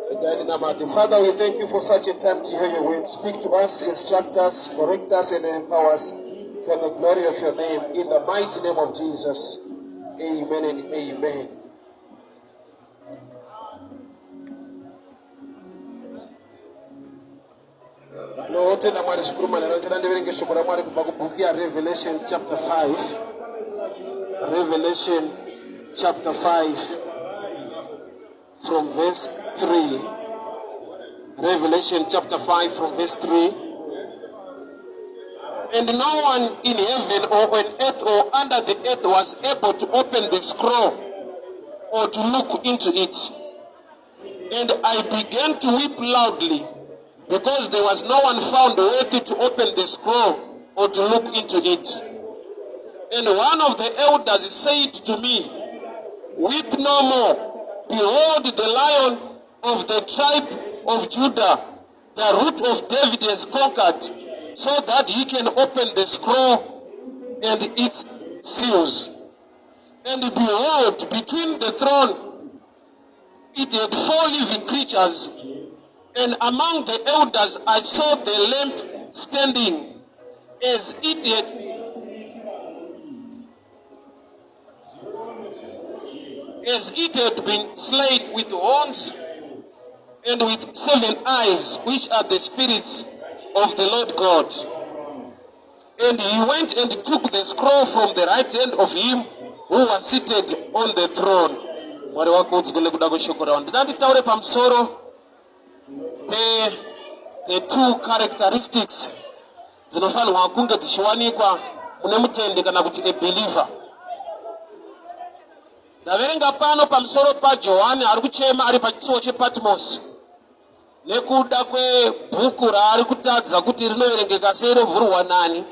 Father, we thank you for such a time to hear your word. Speak to us, instruct us, correct us, and empower us for the glory of your name. In the mighty name of Jesus. Amen and amen. Revelation chapter 5. Revelation chapter 5 from verse 3. Revelation chapter 5 from verse 3. And no one in heaven or on earth or under the earth was able to open the scroll or to look into it. And I began to weep loudly, because there was no one found worthy to open the scroll or to look into it. And one of the elders said to me, "Weep no more. Behold, the Lion of the tribe of Judah, the root of David, has conquered, so that he can open the scroll and its seals." And behold, between the throne it had 4 living creatures, and among the elders I saw the Lamb standing, as it had been slain, with horns and with 7 eyes, which are the spirits of the Lord God. And he went and took the scroll from the right hand of him who was seated on the throne. The 2 characteristics zinofanirwa kunge dzichiwanikwa mune mutendi kana kuti a believer. Ndaverenga pano pamusoro paJohani ari kuchema ari pachitsuwo chePatmos nekuda kwebhuku raari kutadza kuti rinoverengeka sei rovhurwa nani.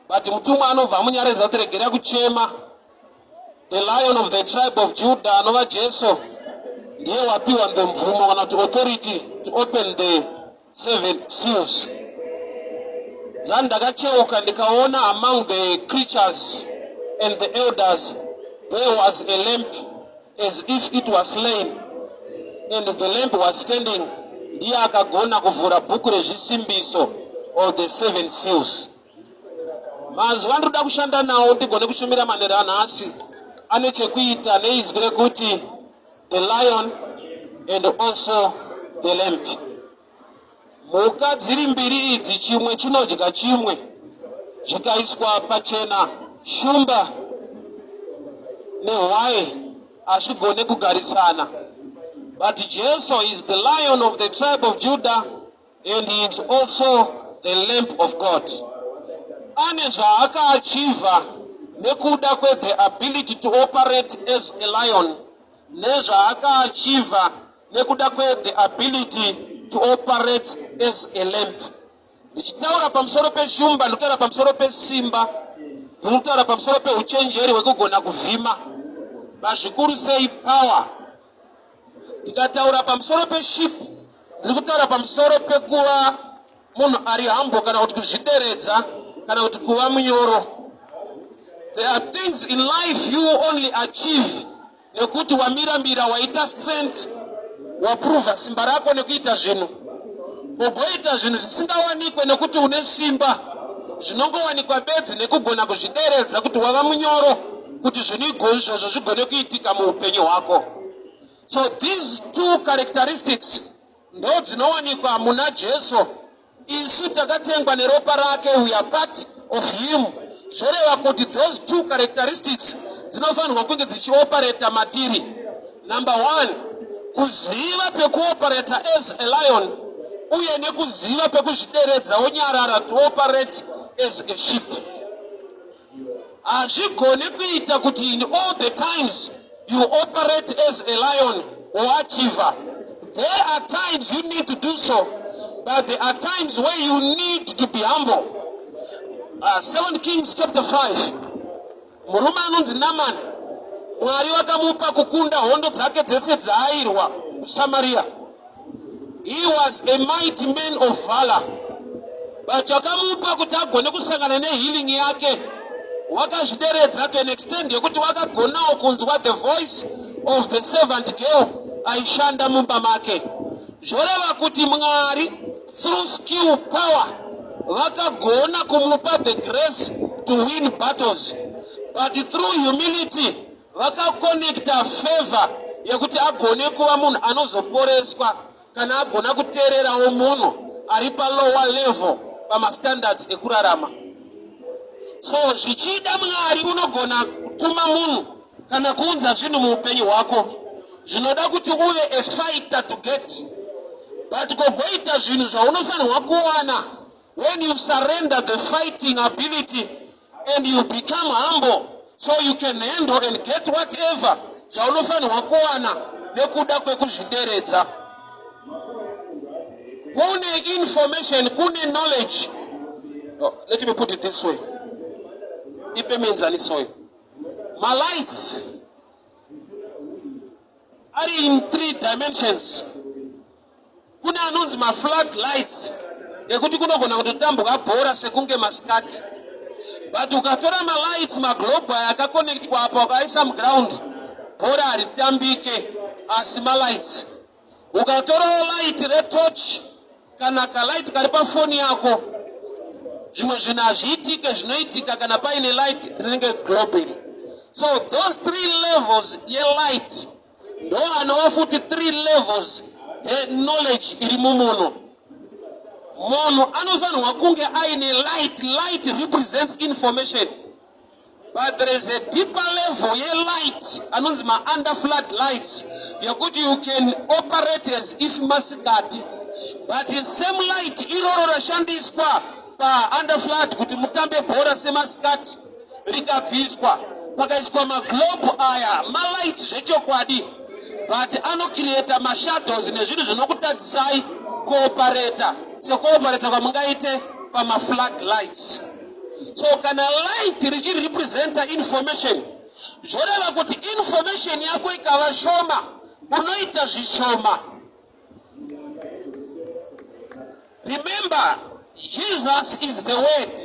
But mutumwa anobva munyaradza kuti regera kuchema. The Lion of the tribe of Judah, anova Jesu, ndiye wapiwa mvumo kana kuti authority to open the 7 seals. Zvandakacheuka ndikaona among the creatures and the elders there was a lamb, as if it was slain, and the lamb was standing. Ndiye akagona kuvhura bhuku rezvisimbiso of the 7 seals. Mazuva ndoda kushanda nawo ndigone kushumira manheru anhasi ane chekuita neizwi rekuti the lion and also the lamb. Mhuka dziri mbiri idzi, chimwe chinodya chimwe, zvikaiswa pachena. Shumba nehwai hazvigone kugarisana. But Jesus is the Lion of the tribe of Judah, and he is also the Lamb of God. Ane zvaakaachiva nekuda the ability to operate as a lion, nezvaakaachiva nekuda the ability to operate as a lamb. Ndichitaura pamusoro peshumba, ndikutaura pamusoro pesimba, ndikutaura pamusoro peuchenjeri hwekugona kuvhima, mazvikuru sei power. Ndikataura pamusoro pesheep, ndikutaura pamusoro pekuva munhu ari humble kana kuti kuzvideredza kana kuti kuva munyoro. There are things in life you only achieve nekuti wamirambira, waita strength, waprova simba rako nekuita zvinhu. Ugoita zvinhu zvisingawanikwe nekuti une simba, zvinongowanikwa bedzi nekugona kuzvideredza kuti wava munyoro, kuti zvinhu izvozvo zvigone kuitika muupenyu hwako. So these 2 characteristics ndo dzinowanikwa muna Jesu. Isu takatengwa neropa rake, we are part of him. Zvoreva kuti those 2 characteristics dzinofanirwa kunge dzichioperata matiri. Number 1, kuziva pekuoperata as a lion, uye nekuziva pekuzvideredza onyarara to operate as a sheep. Hazvigone kuita kuti in all the times you operate as a lion or achiever. There are times you need to do so, but there are times where you need to be humble. 2 Kings chapter 5. Murume anonzi Naaman, Mwari vakamupa kukunda hondo dzake dzese dzaairwa kuSamaria. He was a mighty man of valor, but vakamupa kuti agone kusangana nehealing yake. Wakazvideredza to an extent yekuti wakagonawo kunzwa the voice of the servant girl aishanda mumba make. zvoreva kuti Mwari through skill power vakagona kumupa the grace to win battles, but through humility vakakonekta favor yekuti agone kuva munhu anozoporeswa kana agona kuteererawo munhu ari lower level pamastandards ekurarama. So zvichida Mwari unogona kutuma munhu kana kuunza zvinhu muupenyu hwako zvinoda kuti uve a fighter to get, but kugoita zvinhu zvaunofanirwa kuwana when you surrender the fighting ability and you become humble so you can handle and get whatever zvaunofanirwa kuwana nekuda kwekuzvideredza. Kune information, kune knowledge. Let me put it this way. Ipe menzani soyo. My lights are in 3 dimensions. Kuna anunzi ma flat lights. Yekuti kunogona kutotambuka bhora sekunge masikati. But ukatora ma lights ma globe yakaconnectwa apa ukaisa ground, bhora haritambike asi ma lights. Ukatora light re torch kana ka light kari pa phone yako, zvimwe zvinhu hazviitike zvinoitika kana paine light rinenge globally. So those 3 levels ye light ndo anova futi 3 levels the knowledge iri mumunhu. Munhu anofanirwa kunge aine light. Light represents information, but there is a deeper level ye light anonzi ma underflood lights yekuti you can operate as if masikati, but the same light iroro rashandiswa pa underflood kuti mutambe bhora semasikati rikabviswa pakaiswa maglobe aya malight zvechokwadi, but anocreata mashadows nezvinhu zvinokutadzisai kuopareta sekuopareta kwamungaite pamaflood lights. So kana light richirepresenta information, zvoreva kuti information yako ikava shoma unoita zvishoma. Remember, Jesus is the Word.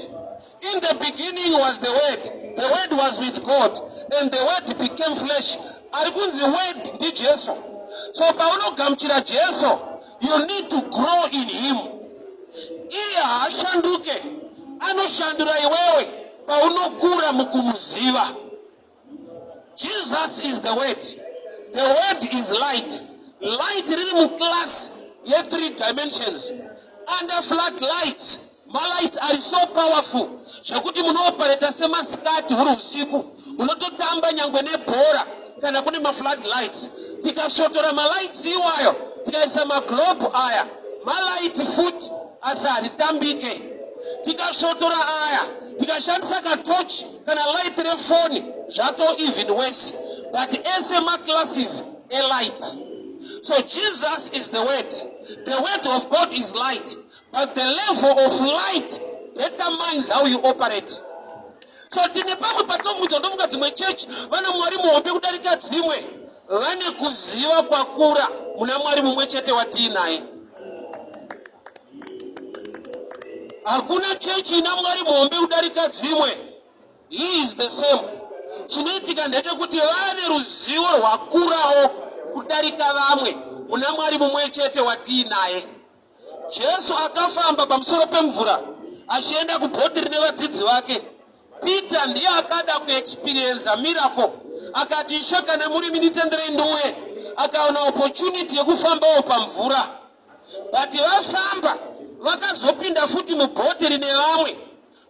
In the beginning was the Word. The Word was with God, and the Word became flesh. Arikunzi Word ndi Jesu. So paunogamuchira Jesu, you need to grow in Him. Iye haashanduke, anoshandura iwewe paunokura mukumuziva. Jesus is the Word. The Word is light. Light riri muclass ye 3 dimensions. Under flat lights, my lights are so powerful. Shakuti munopareta semasikati huru usiku, unototamba nyangwe nebhora kana kune ma flat lights. Tikashotora ma lights iwayo, tikaisa ma globe aya, ma light foot asa haritambike. Tikashotora aya, tikashandisa ka torch kana light re phone, zvato even worse. But SMA classes a light. So Jesus is the Word. The Word of God is light, but the level of light determines how you operate. So tine pamwe patinofunza ndofunga dzimwe church vana Mwari muhombe kudarika dzimwe, vane kuziva kwakura muna Mwari mumwe chete watiinaye. Hakuna church ina Mwari muhombe kudarika dzimwe. He is the same. Chinoitika ndechekuti vane ruzivo rwakurawo kudarika vamwe muna Mwari mumwe chete watiinaye. Jesu akafamba pamusoro pemvura achienda kubhoti rine vadzidzi vake. Peter ndiye akada kuexperience a miracle, akati shakana muri minitendere nduwe, akaona opportunity yekufambawo pamvura. But vafamba vakazopinda futi mubhoti rine vamwe.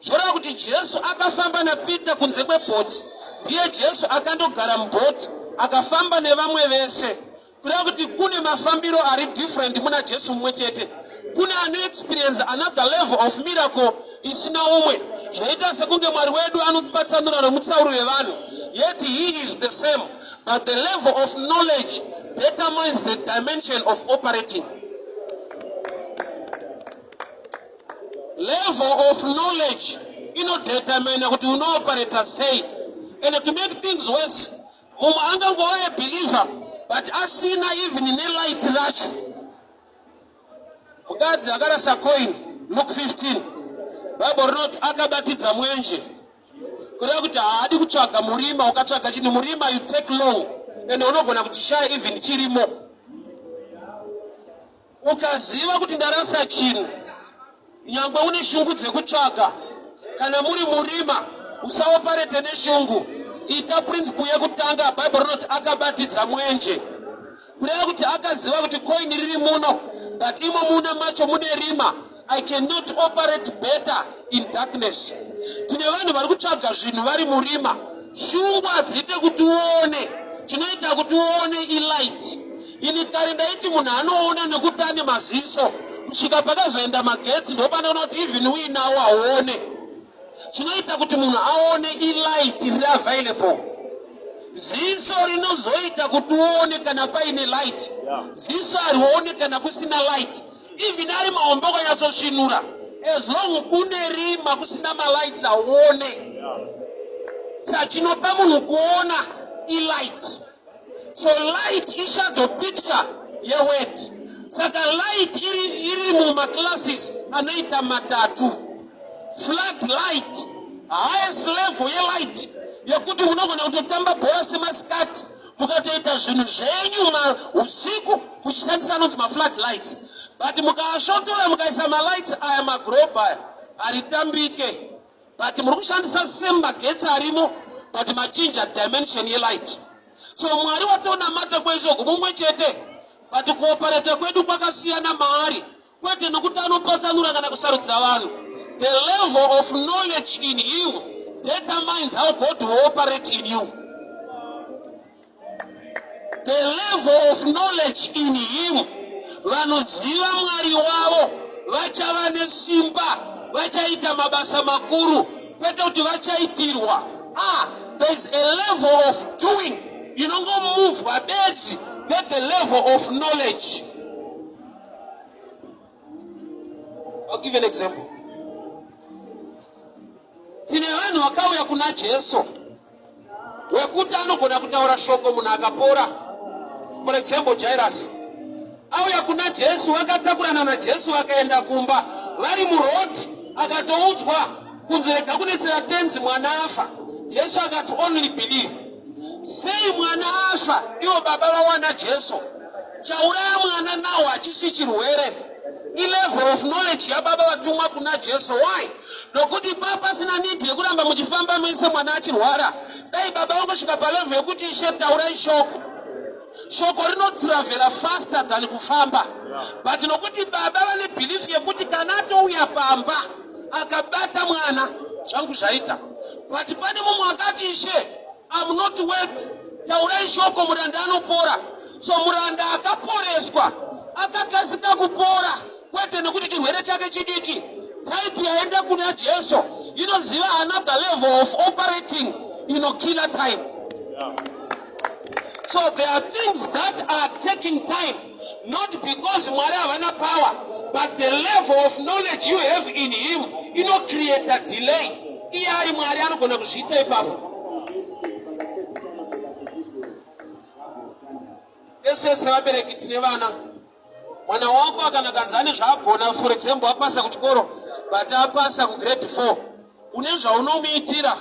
Zvoreva kuti Jesu akafamba na Peter kunze kwebhoti, ndiye Jesu akandogara mubhoti akafamba nevamwe vese. Kureva kuti kune mafambiro ari different muna Jesu mumwe chete. Kune ane experience another level of miracle isina umwe. Zvoita sekunge Mwari wedu anopatsanura nomutsauro wevanhu. Yet he is the same, but the level of knowledge determines the dimension of operating. Level of knowledge inodetermine kuti unooperator sei. And to make things worse, mumwe angangova a believer but asina even in a light racho. Mukadzi akarasa coin, Luke 15. Bible rinoti akabatidza mwenje. Kureva kuti haadi kutsvaga murima, ukatsvaga chinhu murima you take long, and unogona kuti shaya even chirimo. ukaziva kuti ndarasa chinhu nyangwe une shungu dzekutsvaga kana muri murima usaoparete neshungu. Ita principle yekutanga Bible rinoti akabatidza mwenje kureva kuti akaziva kuti koini riri muno but imo muna macho mune rima. I cannot operate better in darkness. Tine vanhu vari kutsvaga zvinhu vari murima, shungu hadziite kuti uone, chinoita kuti uone ilight. Ini kare ndaiti munhu anoona nekuti ane maziso, kusvika pakazoenda magetsi ndopanoona kuti even uinawo aone. Chinoita kuti munhu aone ilight riri available. Ziso rinozoita kuti uone kana paine light. Ziso harione kana kusina light. Even ari maomboko yatsosvinura, as long kune rima kusina malights aone. Chinopa munhu kuona ilight. So light ishadow picture yeword. Saka light iri mumaclasses anoita matatu. Flat light, highest level yelight yekuti unogona kutotamba bhora semasikati mukatoita zvinhu zvenyu usiku kuchishandisa anonzi maflat lights. But mukaashotora mukaisa malights aya magrobha haritambike. But muri kushandisa semagetsi arimo but machinja dimension yelight. So Mwari watonamata kweizvogwo mumwe chete but kuoperate kwedu kwakasiyana maari kwete nokuti anopatsanura kana kusarudza vanhu. The level of knowledge in you determines how God will operate in you. The level of knowledge in him, vanoziva Mwari wavo vachava nesimba, vachaita mabasa makuru, kwete kuti vachaitirwa. There is a level of doing. You don't go move bedzi. Get the level of knowledge. I'll give you an example. Tine vanhu vakauya kuna Jesu wekuti anogona kutaura shoko munhu akapora. For example, Jairus auya kuna Jesu, vakatakurana naJesu vakaenda kumba. Vari muroti akatoudzwa kunzi rega kunetsera tenzi mwana afa. Jesu akati only believe. Sei mwana afa ivo baba vawana Jesu? Chauraya mwana nawo hachisi chirwere. Level of knowledge yababa vatumwa kuna Jesu. Why? Nokuti baba sina need yekuramba muchifamba muise mwana achirwara. Dai baba vangosvika palevel yekuti Ishe taurai shoko. Shoko rinotravela faster than kufamba. But nokuti baba vane belief yekuti kana atouya pamba akabata mwana zvangu zvaita. But pane mumwe akati Ishe I'm not worth taurai shoko muranda anopora. So muranda akaporeswa akakasika kupora. Kwete nokuti chirwere chake chidiki. Type yaenda kuna Jesu inoziva another level of operating killer time. So there are things that are taking time, not because Mwari havana power, but the level of knowledge you have in him create a delay. Iyari Mwari anogona kuzviita ipapo. Ese vabereki tine vana. Mwana wako akanakadzane zvaagona, for example apasa kuchikoro but apasa kugrade 4, une zvaunomuitira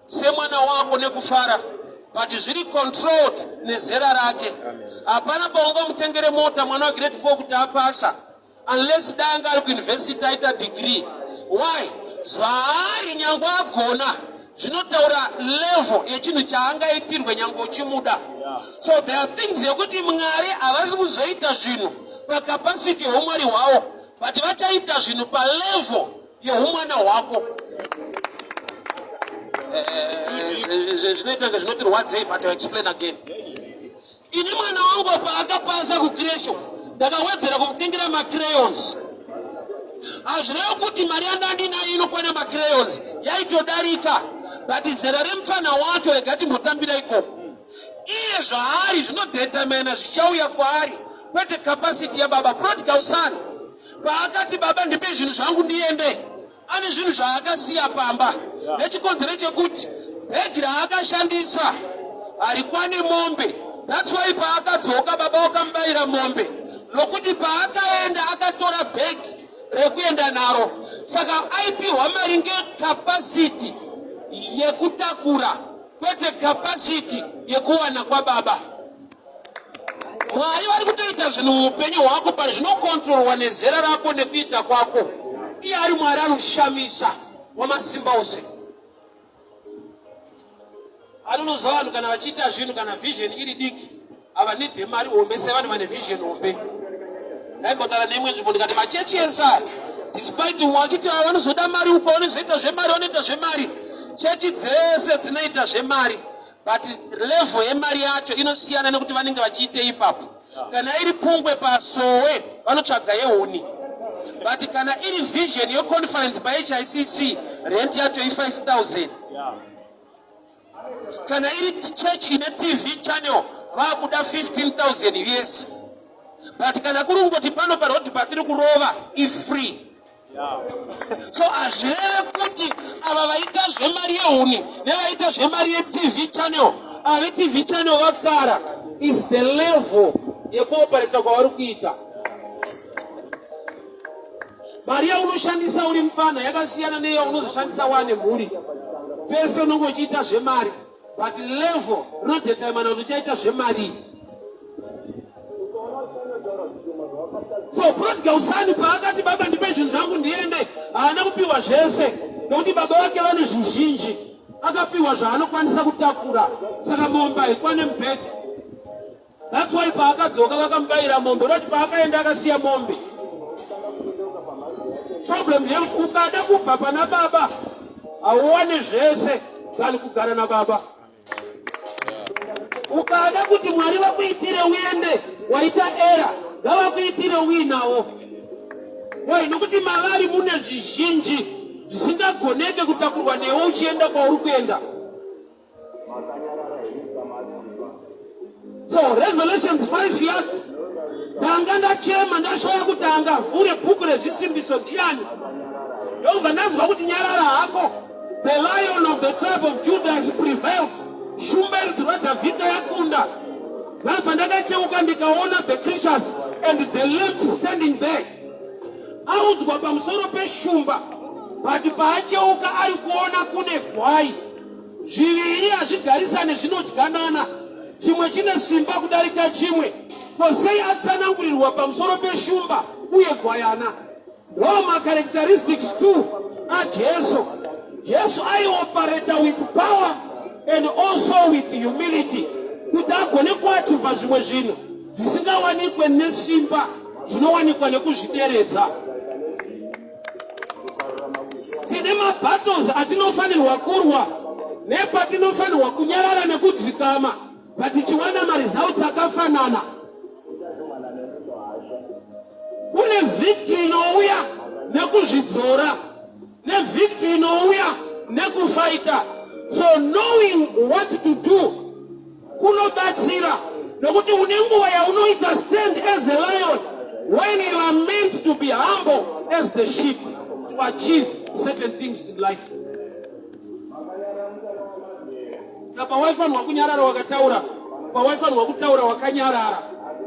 semwana wako nekufara but zviri controlled nezera rake. Hapana paungomutengere mota mwana wa grade 4 kuti apasa unless danga ari kuuniversity aita degree. Why? Zvaari nyangwe agona zvinotaura level yechinhu chaangaitirwe nyangwe uchimuda. So there are things yekuti Mwari havasi kuzoita zvinhu pakapasiti yeumwari hwavo but vachaita zvinhu palevel yeumwana hwako. Zvinoita zvinoti but I'll explain again. Ini mwana wangu paakapasa kucreation ndakawedzera kumutengera macrayons. Hazvirevo kuti mari yandandinayo inokwana macrayons yaitodarika but zera remufana wacho regati mbotambira ikoko. Iye zvaari zvinodetermina zvichauya kwaari kwete capacity yababa. Prodigal son paakati baba ndipe zvinhu zvangu ndiende, ane zvinhu zvaakasiya pamba. Nechikonzero chekuti bhegi raakashandisa harikwane mombe. That's why paakadzoka baba wakamubayira mombe, nokuti paakaenda akatora bhegi rekuenda naro. Saka aipiwa mari ngecapacity yekutakura kwete capacity yekuwana kwababa. Mwari vari kutoita kuita zvinhu upenyu hwako pari zvinokontrolwa nezera rako nekuita kwako. Iye ari Mwari anoshamisa wamasimba ose. Anonoziva vanhu kana vachiita zvinhu kana vision iri diki havanidhe mari hombe sevanhu vane vision hombe. Ndaimbotaura neimwe nzvimbo ndikati machechi ese despite wachiti vanozoda mari uko vanozoita zvemari vanoita zvemari. Chechi dzese dzinoita zvemari but level yemari yacho inosiyana nekuti vanenge vachiite ipapo. Kana iri Pungwe paSowe vanotsvaga yehuni. But kana iri vision yeconference paHICC rent yacho i5,000. Kana iri church ine TV channel vakuda 15,000 yes. But kana kurungoti pano parodi patiri kurova ifree. So azvireve kuti ava vaita zvemari yehuni nevaita zvemari yeTV channel ave TV channel vakara is the level yekuoperata kwavari kuita. Mari yaunoshandisa uri mufana yakasiyana neyaunozoshandisa wane mhuri. Pese unenge uchiita zvemari but level rinodetermina kuti uchaita zvemari. So prodigal son paakati baba ndipe zvinhu zvangu ndiende haana kupiwa zvese nokuti baba vake vane zvizhinji. Akapiwa zvaanokwanisa kutakura saka mombe haikuwa nemubhedha. That's why paakadzoka vakamubayira mombe roti paakaenda akasiya mombe. Problem ukada kubva pana baba hauwane zvese kani kugara nababa. Ukada kuti Mwari vakuitire uende waita era ngavakuitire uinawo. Wai nokuti mavari mune zvizhinji zvisingagoneke kutakurwa newe uchienda kwauri kuenda. So Revelations 5 yati ndanga ndachema ndashaya kuti angavhure bhuku rezvisimbiso ndiani. Ndobva ndanzwa kuti nyarara hako the Lion of the tribe of Judah has prevailed. Shumba iri radhavhidha yakunda. Ndabva ndakacheuka ndikaona the creatures and the lamb standing there. Audzwa pamusoro peshumba but paacheuka ari kuona kune gwai. Zviviri hazvigarisane zvinodyanana. Chimwe chine simba kudarika chimwe. Sei atsanangurirwa pamusoro peshumba uye gwayana. Roma characteristics too aJesu. Jesu aioperate with power and also with humility. Kuti agone kuachiva zvimwe zvinhu zvisingawanikwe nesimba zvinowanikwa nekuzvideredza. Tine mabattles atinofanirwa kurwa nepatinofanirwa kunyarara nekudzikama patichiwana maresults akafanana. Kune victory inouya nekuzvidzora nevictory inouya nekufighta. So knowing what to do kunobatsira nokuti une nguva yaunoita stand as a lion when you are meant to be humble as the sheep to achieve certain things in life. Saka waifanirwa kunyarara wakataura, pawaifanirwa kutaura wakanyarara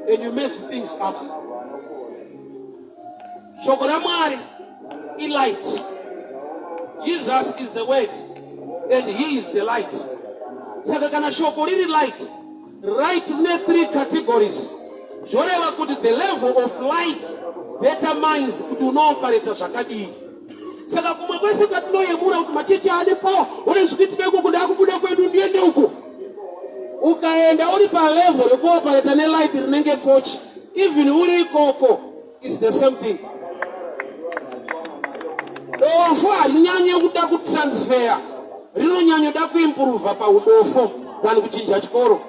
and you messed things up. Shoko raMwari ilight. Jesus is the word and he is the light. Saka kana shoko riri light, light rine 3 categories. Zvoreva kuti the level of light determines kuti unooperator zvakadii. Saka kumwe kwese kwatinoyemura kuti machechi ane power uri zvikuitika iko kuda kubuda kwedu ndiende uko. Ukaenda uri palevel yekuoperator nelight rinenge torch, even uri ikoko is the same thing. Dofo harinyanye kuda kutransfer, rinonyanya kuda kuimprove paudofo than kuchinja chikoro.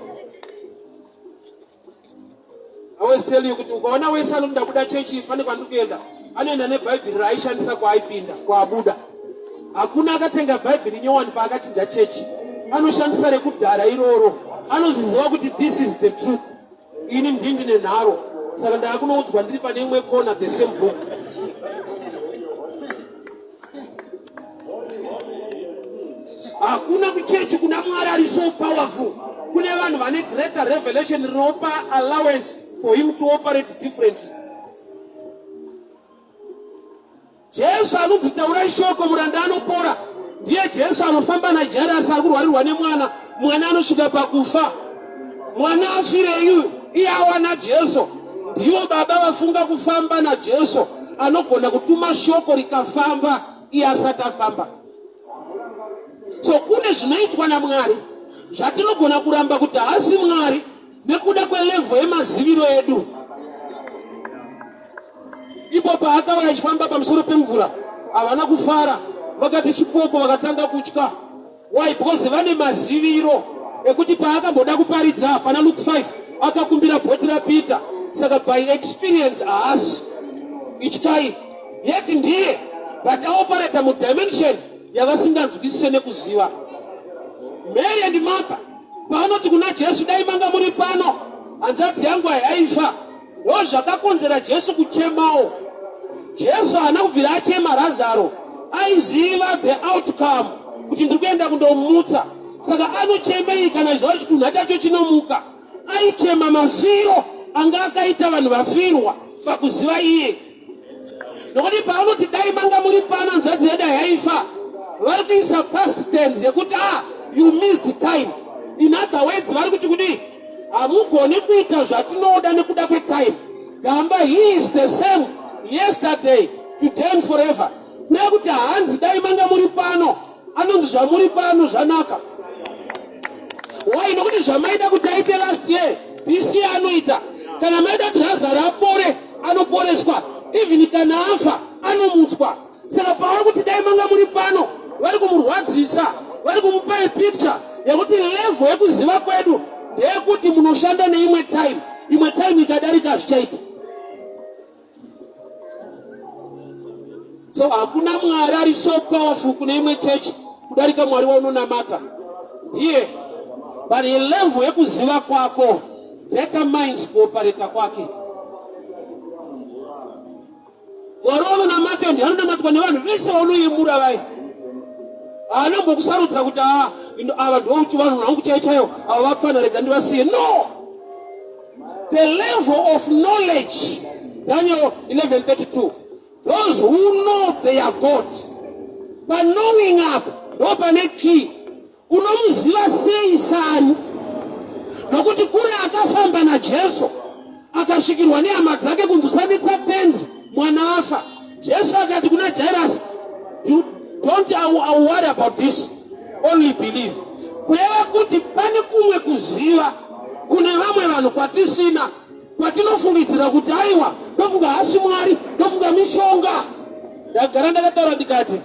I always tell you kuti ukaona wese anoda kuda chechi pane kwandiri kuenda anoenda nebhaibheri raaishandisa kwaaipinda kwaabuda. Hakuna akatenga bhaibheri nyowani paakachinja chechi, anoshandisa rekudhara iroro. Anoziziva kuti this is the truth. Ini ndindi nenharo. Saka ndakunoudzwa ndiri pane imwe kona the same book. Hakuna kuchechi kuna Mwari ari so powerful. Kune vanhu vane greater revelation rinopa allowance for him to operate differently. Jesu anodzitaura ishoko muranda anopora. Ndiye Jesu anofamba naJairus ari kurwarirwa nemwana. Mwana anosvika pakufa. Mwana afirei iye awana Jesu. ndiwo baba vafunga kufamba naJesu anogona kutuma shoko rikafamba iye asati afamba. So kune zvinoitwa naMwari zvatinogona kuramba kuti haasi Mwari nekuda kwelevel yemaziviro edu. Ipo paakauya achifamba pamusoro pemvura havana kufara, vakati chipoko vakatanga kutya. Why? Because vane maziviro ekuti paakamboda kuparidza pana Luke 5 akakumbira bhoti raPeter. Saka by experience haasi ityai, yet ndiye but aoperata mudimension yavasinganzwisise nekuziva. Mary and Martha pavanoti kuna Jesu, dai manga muri pano hanzvadzi yangu haifa. Ndo zvakakonzera Jesu kuchemawo. Jesu haana kubvira achema Lazaro, aiziva the outcome kuti ndiri kuenda kundomutsa. Saka anochemei kana zvawo chitunha chacho chinomuka. Aichema mafiro anga akaita vanhu vafirwa pakuziva iye. Nokuti pavanoti dai manga muri pano hanzvadzi yedu haifa, vari kuisa past tense yekuti you missed time. In other words, vari kuti kudii, hamugoni kuita zvatinoda nekuda kwetime. Gamba he is the same yesterday, today and forever. Kureva kuti hanzi dai manga muri pano, anonzi zvamuri pano zvanaka. Why? Nokuti zvamaida kuti aite last year this year anoita. Kana maida kuti Lazaro apore anoporeswa, even kana afa anomutswa. Saka pavari kuti dai manga muri pano vari kumurwadzisa, vari kumupa picture yekuti level yekuziva kwedu ndeyekuti munoshanda neimwe time, imwe time ikadarika hazvichaita. So hakuna Mwari ari so powerful kune imwe church kudarika Mwari waunonamata. Ndiye but level yekuziva kwako determines kuoperata kwake. Mwari waunonamata ndiye anonamatwa nevanhu vese vaunoyemura vai. Haana mbokusarudza kuti ava ndouti vanhu vangu chaichayo ava vapfana rega ndivasiye. No, the level of knowledge, Daniel 11:32, those who know their God, but knowing up ndo pane key. Unomuziva sei sani? Nokuti kune akafamba naJesu akasvikirwa nehama dzake kundosanitsa tenzi, mwana afa. Jesu akati kuna Jairus, don't worry about this, only believe. Kureva kuti pane kumwe kuziva kune vamwe vanhu kwatisina, kwatinofungidzira kuti aiwa ndofunga hasi Mwari, ndofunga mishonga. Ndagara ndakataura ndikati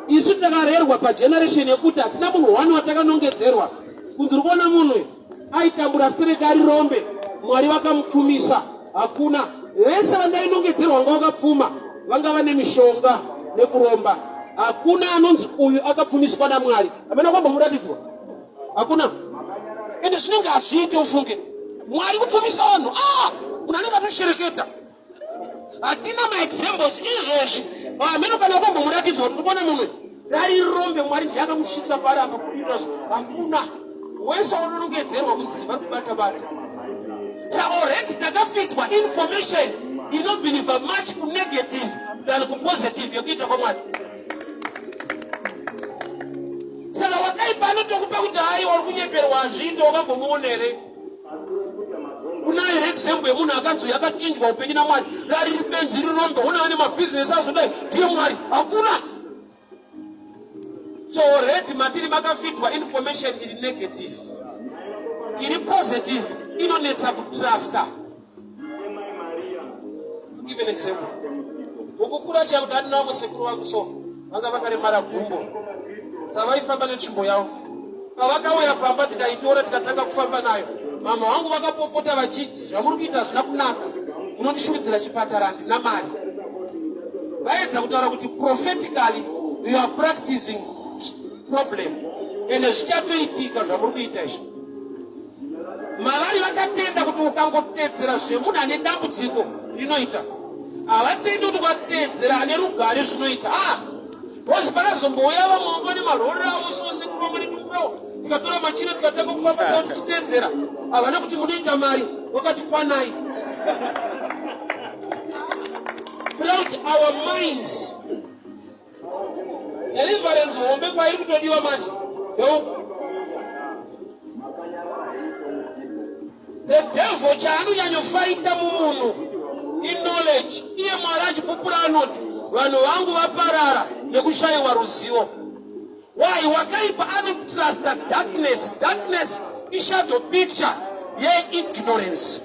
isu takarerwa pageneration yekuti hatina munhu wani watakanongedzerwa. Kunziri kuona munhu aitambura stereka ari rombe, Mwari vakamupfumisa. Hakuna. Vese vandainongedzerwa vanga vakapfuma vanga vane mishonga nekuromba. Hakuna anonzi uyu akapfumiswa naMwari. Hamena kwamba muratidzwa? Hakuna. Ende zvinenge hazviite ufunge Mwari kupfumisa vanhu. Unanenge atoshereketa. Hatina maexamples izvezvi. Hamena kana kwamba muratidzwa kuti kuona munhu dari rombe Mwari ndiye akamusvitsa pari akabudirira. Hakuna. Wese unonongedzerwa kuziva kubata bata. So already takafitwa information inobelieve much ku negative than ku positive yokuita kwa Mwari. Saka wakaipa anotokupa kuti hai uri kunyeperwa hazviite wakambomuonere. Unayo example yemunhu akanzi yakachinjwa upenyu naMwari, rari ribenzi rirombe, unayo nemabhizinesi azodai ndiye Mwari. Hakuna. So already matiri makafitwa information iri negative, iri positive inonetsa kutrusta. Give an example. Mukukura changu ndandinawo musekuru wangu so vanga vakaremara gumbo. Savaifamba netsvimbo yavo. Pavakauya pamba tikaitora tikatanga kufamba nayo, mama vangu vakapopota vachiti zvamuri kuita hazvina kunaka, munondishumidzira chipatara handina mari. Vaedza kutaura kuti prophetically you are practicing problem ende zvichatoitika zvamuri kuita izvi. Mavari vakatenda kuti ukangotedzera zvemunhu ane dambudziko rinoita, havatendi kuti ukatedzera ane rugare zvinoita. Bosi pakazombouya vamwe nemarori avo sose kurombo nedumbuyawo tikatora machino tikatanga kufamba sawo tichitedzera, havana kuti munoita mari, wakati kwanai. Without our minds, deliverance hombe kwairi kutodiwa manje. The devil chaanonyanyofaita mumunhu knowledge. Iye Mwari achipupura anoti vanhu vangu vaparara nekushayiwa ruzivo. Why? Wakaipa anotrust darkness. Darkness is shadow picture ye-ignorance.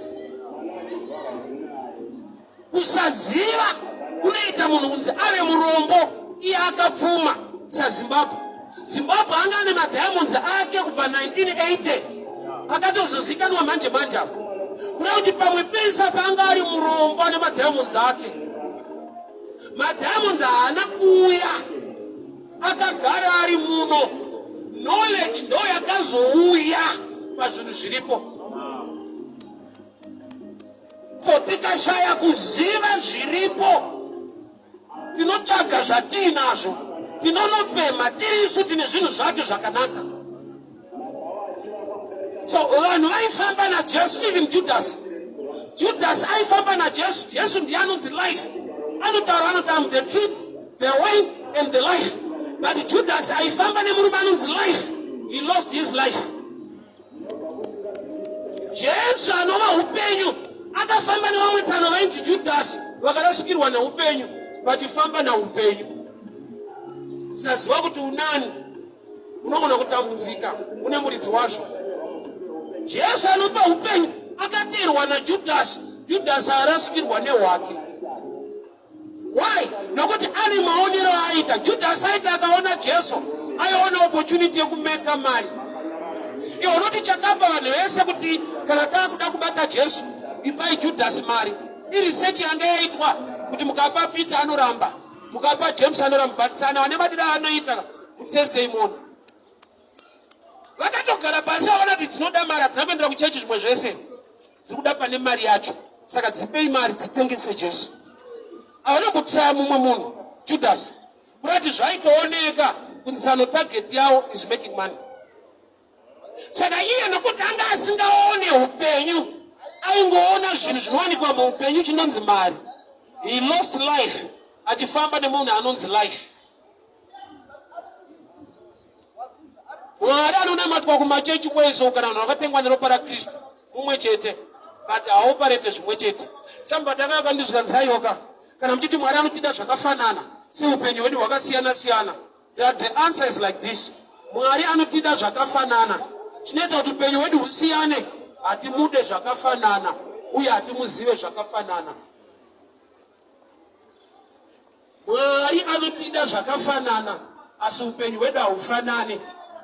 Kusaziva kunoita munhu kunzi ave murombo iye akapfuma saZimbabwe. Zimbabwe anga ane madiamonds ake kubva 1980 akatozozikanwa manje manje apo. Kuda kuti pamwe pensa panga ari murombo ane madiamonds ake. Madiamonds haana kuuya akagara ari muno. Knowledge ndo yakazouya pazvinhu zviripo. For tikashaya kuziva zviripo tinotsvaga zvatiinazvo, tinonopema tiri isu tine zvinhu zvacho zvakanaka. So vanhu vaifamba naJesu, even Judas aifamba naJesu. Jesu ndiye anonzi life. Anotaura anoti I'm the truth, the way and the life. But Judas aifamba nemurume anonzi life. He lost his life. Jesu anova upenyu akafamba nevamwe tsano vainzi Judas vakarasvikirwa neupenyu vachifamba naupenyu. Saziva kuti unani unogona kutambudzika une muridzi wazvo. Jesu anopa upenyu akateerwa naJudas. Judas arasvikirwa nehwake. Why? Nokuti ane maonero aita. Judas aita akaona Jesu aiona opportunity yekumeka mari. Iwo noti chakapa vanhu vese kuti kana taakuda kubata Jesu ipai Judas mari. Research yanga yaitwa kuti mukapa Peter anoramba, mukapa James anoramba, tsana vane madira anoita kutestimony. Vakatogara pasi vaona kuti tinoda mari, hatina kuendera kuchechi zvimwe zvese, tiri kuda pane mari yacho, saka dzipei mari dzitengese Jesu. Havana kutsaya mumwe munhu Judas kurati zvaitooneka kuti tsano target yawo is making money. Saka iye nokuti anga asingaone upenyu, aingoona zvinhu zvinowanikwa muupenyu chinonzi mari. He lost life achifamba nemunhu anonzi life. Mwari anonamatwa kumachechi kwezo kana vanhu vakatengwa neropa raKristu mumwe chete, but haoparete zvimwe chete. Sambata akandizvanzayoka kana muchiti Mwari anotida zvakafanana seupenyu hwedu hwakasiyana siyana. The answer is like this. Mwari anotida zvakafanana. Chinoita kuti upenyu hwedu husiyane, hatimude zvakafanana uye hatimuzive zvakafanana. Mwari anotida zvakafanana asi upenyu hwedu haufanane.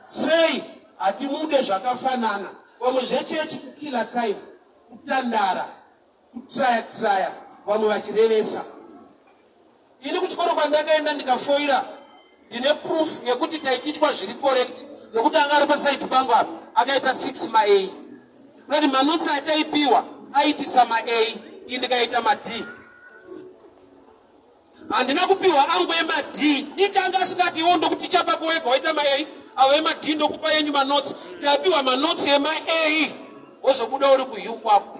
Sei hatimude zvakafanana? Vamwe zvechechi kukila time, kutandara, kutraya, vamwe vachirevesa. Ini kuchikoro kwandakaenda ndikafoira ndine proof yekuti taitichwa zviri correct. Nokuti anga ari paside pangu apa akaita 6 ma-A. Kuti manotsi ataipiwa aitisa ma-A, ini ndikaita ma-D. Handina kupiwa angu ema-D. Ticha anga asingati iwo ndokuticha pako wega waita ma-A, avo ema-D ndokupa yenyu manotsi. Tapiwa manotsi ema-A wozobuda uri kuU kwako.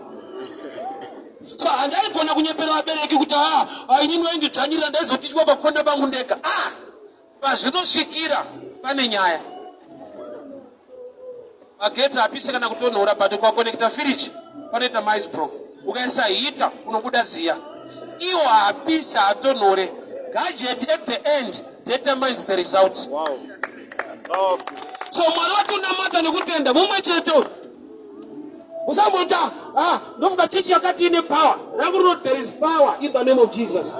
So handaigona kunyepera vabereki kuti inini waindidzvanyirira ndaizotichwa pakukonda pangu ndega. Pazvinosvikira pane nyaya. Magetsi apise kana kutonhora, but ukakonekta firiji panoita maizbro. Ukaisa hita unobuda ziya. Iwo haapise hatonhore. Gadget at the end determines the result. Wow. So Mwari watonamata nekutenda mumwe chete. Usambota ndofuka chichi yakati ine power. There is power in the name of Jesus.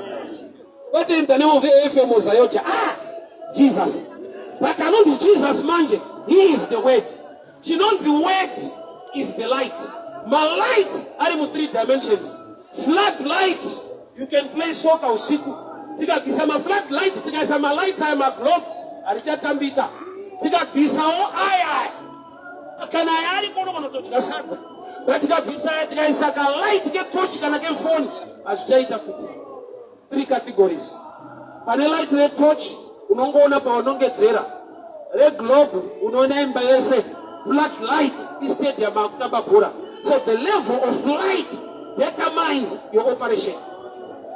But in the name of AFM Ozayocha, Jesus. But I know Jesus manje. He is the word. She knows the word is the light. My light are in 3 dimensions. Floodlights. You can play soccer usiku. Tika kisama floodlights. Tika kisama lights. I am a globe. Aricha kambita. Tika kisao aya. Kana yari kono kono to tika sanza. Tika kisaya tika isaka light get torch kana get phone. Ajaita futi. 3 categories. Pane light red torch. Unongoona pa unongedzera. Red globe unoona imba yese. Black light is stadium akutambabhora. So the level of light determines your operation.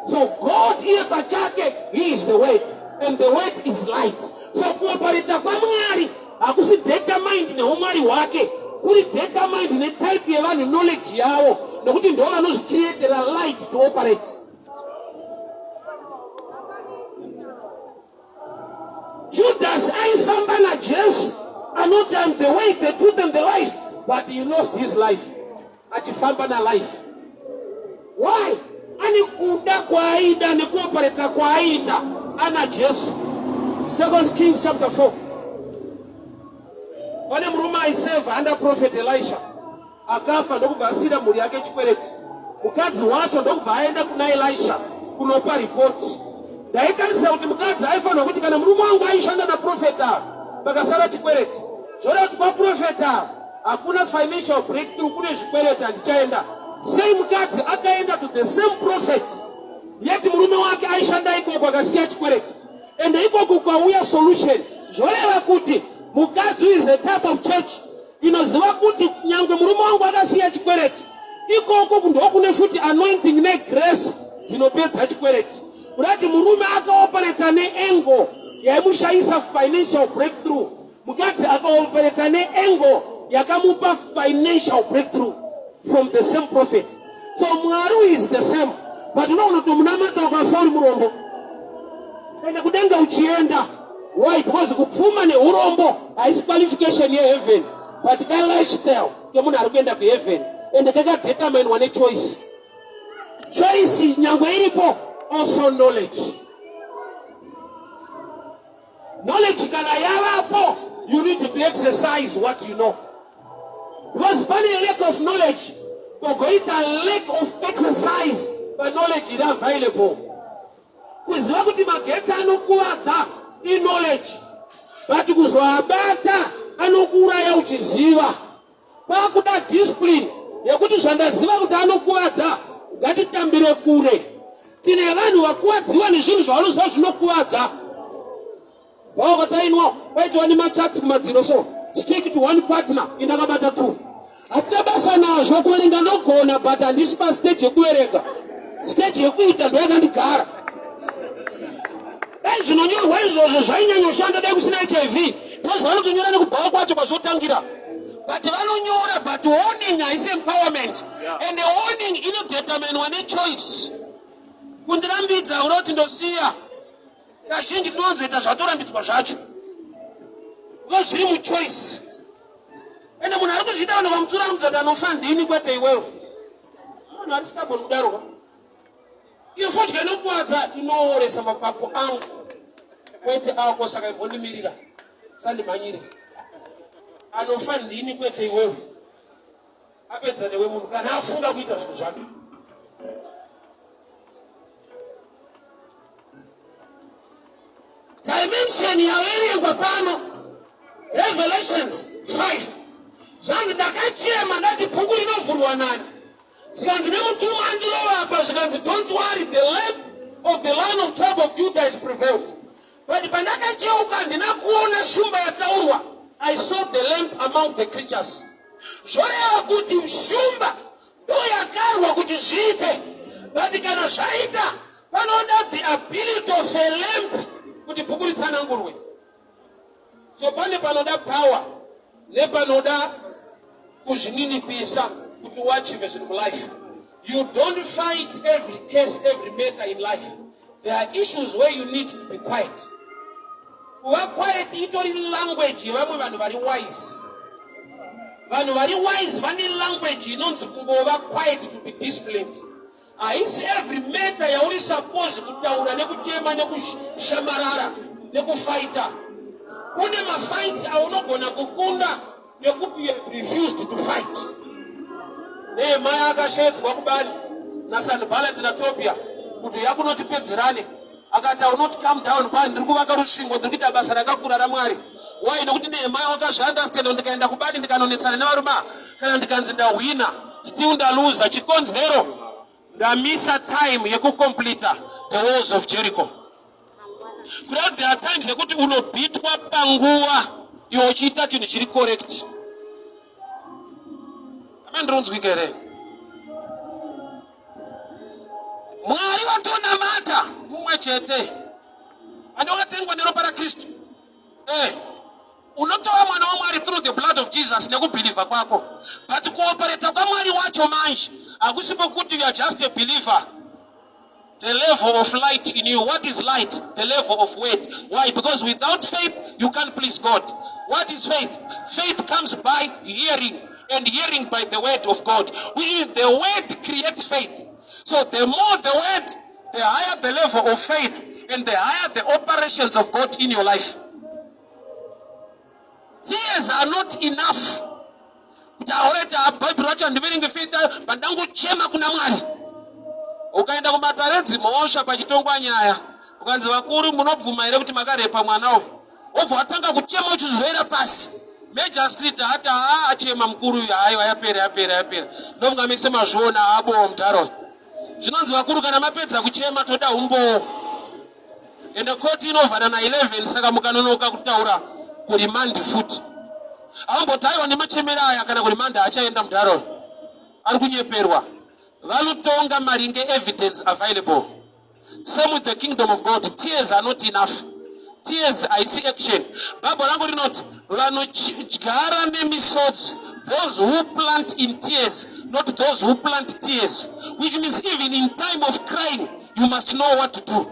So God here pachake, He is the word, and the word is light. So kuoperate kwa Mwari akusi determined neumwari wake, kuri determined ne type yevanhu knowledge yavo, nokuti ndo vanozvicreatera light to operate. the way, the truth and the life. But he lost his life. Achifamba na life. Why? Ani kuda kwa aida, ni kuopereta kwa aida. Ana Jesu. 2 Kings chapter 4. Wane mruma iseva under prophet Elisha. Akafa ndoku basira muri yake chikwereti. Mukazi watu ndoku baenda kuna Elisha. Kunopa report. Daika uti mukazi haifa nokuti kana mruma wangu Aisha na profeta. Bakasara chikwereti. Jora tukwa profeta. Hakuna financial breakthrough kune chikwereti antichaenda. Same mukazi akaenda to the same prophet. Yeti mrume wake Aisha ndaiko kwa gasia chikwereti. And iko kukawia solution. Jora wakuti. Mukazi is a type of church. Inoziwa kuti nyangwe murumo wangu akasiya chikwereti. Iko huko ndo kunefuti anointing ne grace zinopedza chikwereti. Urati murume akaoperate ne engo yaimushaisa financial breakthrough. Mukazi akaoperate ne engo yakamupa financial breakthrough from the same prophet. So Mwaru is the same. But unaona tumunamata ukafori murombo. Enda kudenga uchienda. Why? Because kupfuma ne urombo is qualification ye heaven. But can lifestyle kemuna arugenda ku heaven. And the kaka determine one choice. Choice is nyangwe ilipo, also knowledge. Knowledge kana yawapo, you need to exercise what you know. Because by the lack of knowledge, a lack of exercise, but knowledge is available. Kuziwa kuti mageta anokuwadza in knowledge. But kuzwabata anokura ya uchiziva. Pakuda discipline yekuti zvandaziva kuti anokuwadza ngatitambire kure. Tine vanhu vakuwadziwa nezvinhu zvavanoziva zvinokuwadza. Vakatainwa vaiti vane machats kumadziro so stick to one partner indakabata two. Hatina basa nazvo kuverenga ndogona but handisi pastage yekuverenga. Stage yekuita ndoyakandigara. Dai zvinonyorwa izvozvo zvainyanya dai kusina HIV. Because vanotonyora nekubhawa kwacho kwazotangira. But vanonyora but owning is empowerment. And the owning inodetermine one choice. Kundirambidza uroti ndosiya. Kazhinji tinonzoita zvatorambidzwa zvacho. Because zviri muchoice. Ende munhu ari kuzvida vanhu vamutsura anomudzati anofa ndini kwete iwewe. Vanhu vari stable kudaroka. Iyo fodya inokuwadza inooresa mapapu angu. Kwete ako saka imbondimirira. Sandimhanyire. Anofa ndini kwete iwewe. Apedza newe munhu kana afunga kuita zvinhu zvake. Dimension yaverengwa pano Revelations 5. Zvanzi ndakachema ndati bhuku rinovhurwa nani. Zvikanzi nemutumwa andilova apa zvikanzi don't worry, the lamp of the Lion of tribe of Judah is prevailed. But pandakacheuka handina kuona shumba yataurwa. I saw the lamp among the creatures. Zvoreva kuti shumba ndo yakarwa kuti zviite. But kana zvaita panoda the ability of a lamp kuti bhuku ritsanangurwe. So pane panoda power nepanoda kuzvininipisa kuti uachieve zvinhu mulife. You don't fight every case, every matter in life. There are issues where you need to be quiet. Kuva quiet itori language yevamwe vanhu vari wise. Vanhu vari wise vane language inonzi kungova quiet to be disciplined. Haisi every matter yauri suppose kutaura nekuchema nekushamarara nekufighta. Kune mafights aunogona kukunda nekuti you have refused to fight. Nehemia akashedzwa kubani naSanballat naTobia kuti yakunotipedzerane. Akati I will not come down bani ndiri kuvaka rusvingo ndiri kuita basa rakakura raMwari. Why? Nokuti Nehemia wakazviunderstand ndikaenda kubani ndikanonetsana nevarume kana ndikanzi ndahwina still ndaluza chikonzero ndamisa time yekucomplete the walls of Jericho. Because there are times yekuti unobitwa panguva iwe uchiita chinhu chiri correct. Amandronzwika here. Mwari vatonamata mumwe chete. Andokatengwa neropa raKristu. Unotova mwana waMwari through the blood of Jesus nekubhilivha kwako. But kuoperata kwaMwari wacho manje hakusipo kuti you are just a believer. The level of light in you. What is light? The level of weight. Why? Because without faith, you can't please God. What is faith? Faith comes by hearing, and hearing by the word of God. The word creates faith. So the more the word, the higher the level of faith, and the higher the operations of God in your life. Tears are not enough. Ukaenda kumataredzi moosha pachitongwa nyaya ukanzi vakuru munobvuma ere kuti makarepa mwanawo obva watanga kuchema uchizvera pasi Major Street hati achema mkuru hayo yapera ndomungamese mazvona abo mtaro zvinonzi vakuru kana mapedza kuchema toda umbo ende koti inovhara na 11 saka mukanonoka kutaura kurimandi futi ambotaiwa nemachemera aya kana kurimandi achaenda mtaro ari kunyeperwa vanotonga maringe evidence available. Same with the kingdom of God. Tears are not enough. Tears I see action. Bible language not those who plant in tears, not those who plant tears. Which means even in time of crying, you must know what to do.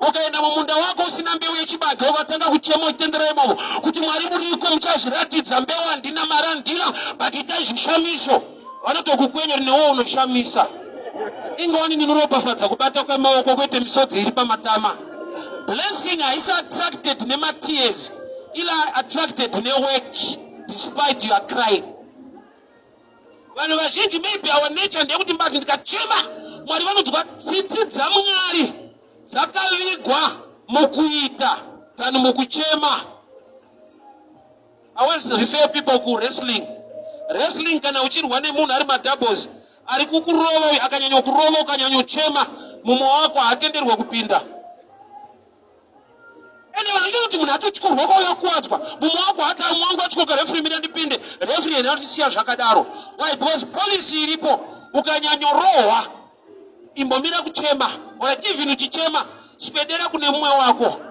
Okay, na mumunda wako usinambia uyechibage ukatanga kuchema utendera imobo kuti mwari muriko muchazviratidza mbewa ndina marandira but itazvishamiso vanotokukwenya newo unoshamisa ingoni ninoropafadza kubata kwemaoko kwete misodzi iri pamatama. Blessing is attracted nematears ila attracted nework despite you are crying. Vanhu vazhinji maybe our nature ndeyekuti mbati ndikachema mwari vanodwa tsitsi dzamwari dzakavigwa mukuita tani mukuchema. I always refer people ku wrestling kana uchirwa nemunhu ari madoubles ari kukurova akanyanya kurova ukanyanya chema mumo wako hatenderwa kupinda. Ende vanenge kuti munhu atochikurwa kwauya kuwadzwa mumo wako hata mwangu achikoka referee mira ndipinde referee ene atisiya zvakadaro. Why? Because policy iripo ukanyanya rohwa imbomira kuchema or even uchichema swedera kune mumwe wako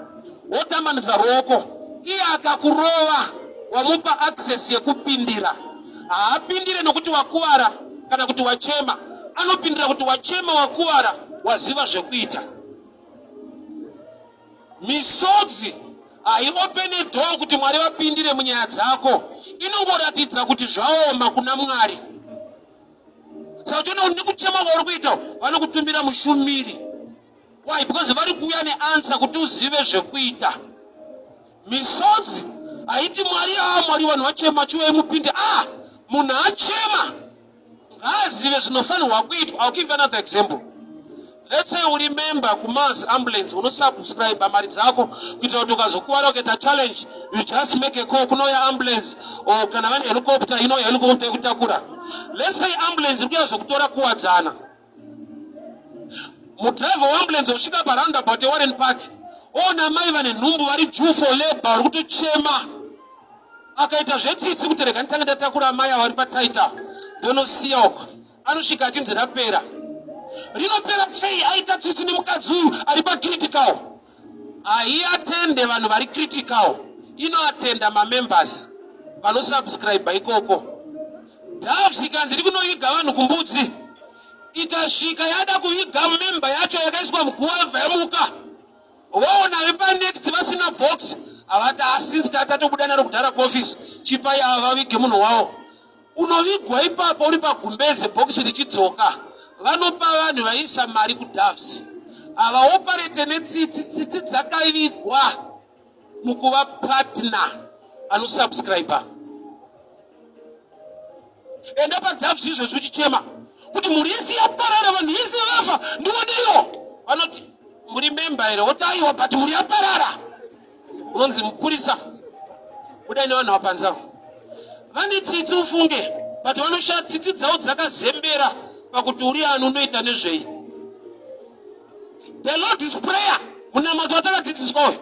wotambanidza ruoko iye akakurova wamupa access yekupindira. Haapindire nokuti wakuwara kana kuti wachema, anopindira kuti wachema wakuwara waziva zvekuita. Misodzi haiopen door kuti mwari vapindire munyaya dzako, inongoratidza kuti zvaoma kuna mwari. Saka uchiona kuti nekuchema kwauri kuita vanokutumbira mushumiri. Why? Because vari kuuya neansa kuti uzive zvekuita. Misodzi haiti mwari vanhu vachema chiuye mupinde munhu achema ngaazive zvinofanirwa kuitwa. I'll give you another example. Let's say we remember kuMars ambulance unosubscribe mari dzako kuitira kuti ukazokuwara ukaita challenge you just make a call kunouya ambulance or kana vane helicopter inouya helicopter yekutakura. Let's say ambulance iri kuyazokutora kuwadzana. Mudriver weambulance osvika paroundabout yeWarren Park ona mai vane nhumbu vari due for labor vari kutochema akaita zvetsitsi kuti rega nditanga ndatakura mai avari pataita ndonosiya uko anosvika achinzi rapera. Rinopera sei aita tsitsi nemukadzi uyu ari pacritical? Haiatende vanhu vari critical, inoatenda mamembers vanosubscribe ikoko. Doves ikanzi iri kunoviga vanhu kumbudzi ikasvika yada kuviga member yacho yakaiswa muguava yemuka voona vepanext vasina box havati since tatatobuda naro kudhara kuoffice chipai ava vavige munhu wavo. Unovigwa ipapo uri pagumbeze box richidzoka vanopa vanhu vaisa mari kuDoves ava operate netsitsi dzakavigwa mukuva partner anosubscriber. Enda paDoves izvozvo uchichema kuti muri yese yaparara vanhu yese vafa ndiwoniyo vanoti muri member here wotaiwa but muri yaparara unonzi mupurisa budai nevanhu vapanza vane tsitsi ufunge but vanosha tsitsi dzavo dzakazembera pakuti uri ani unoita nezvei. The Lord's prayer munamadzo watakadzidziswa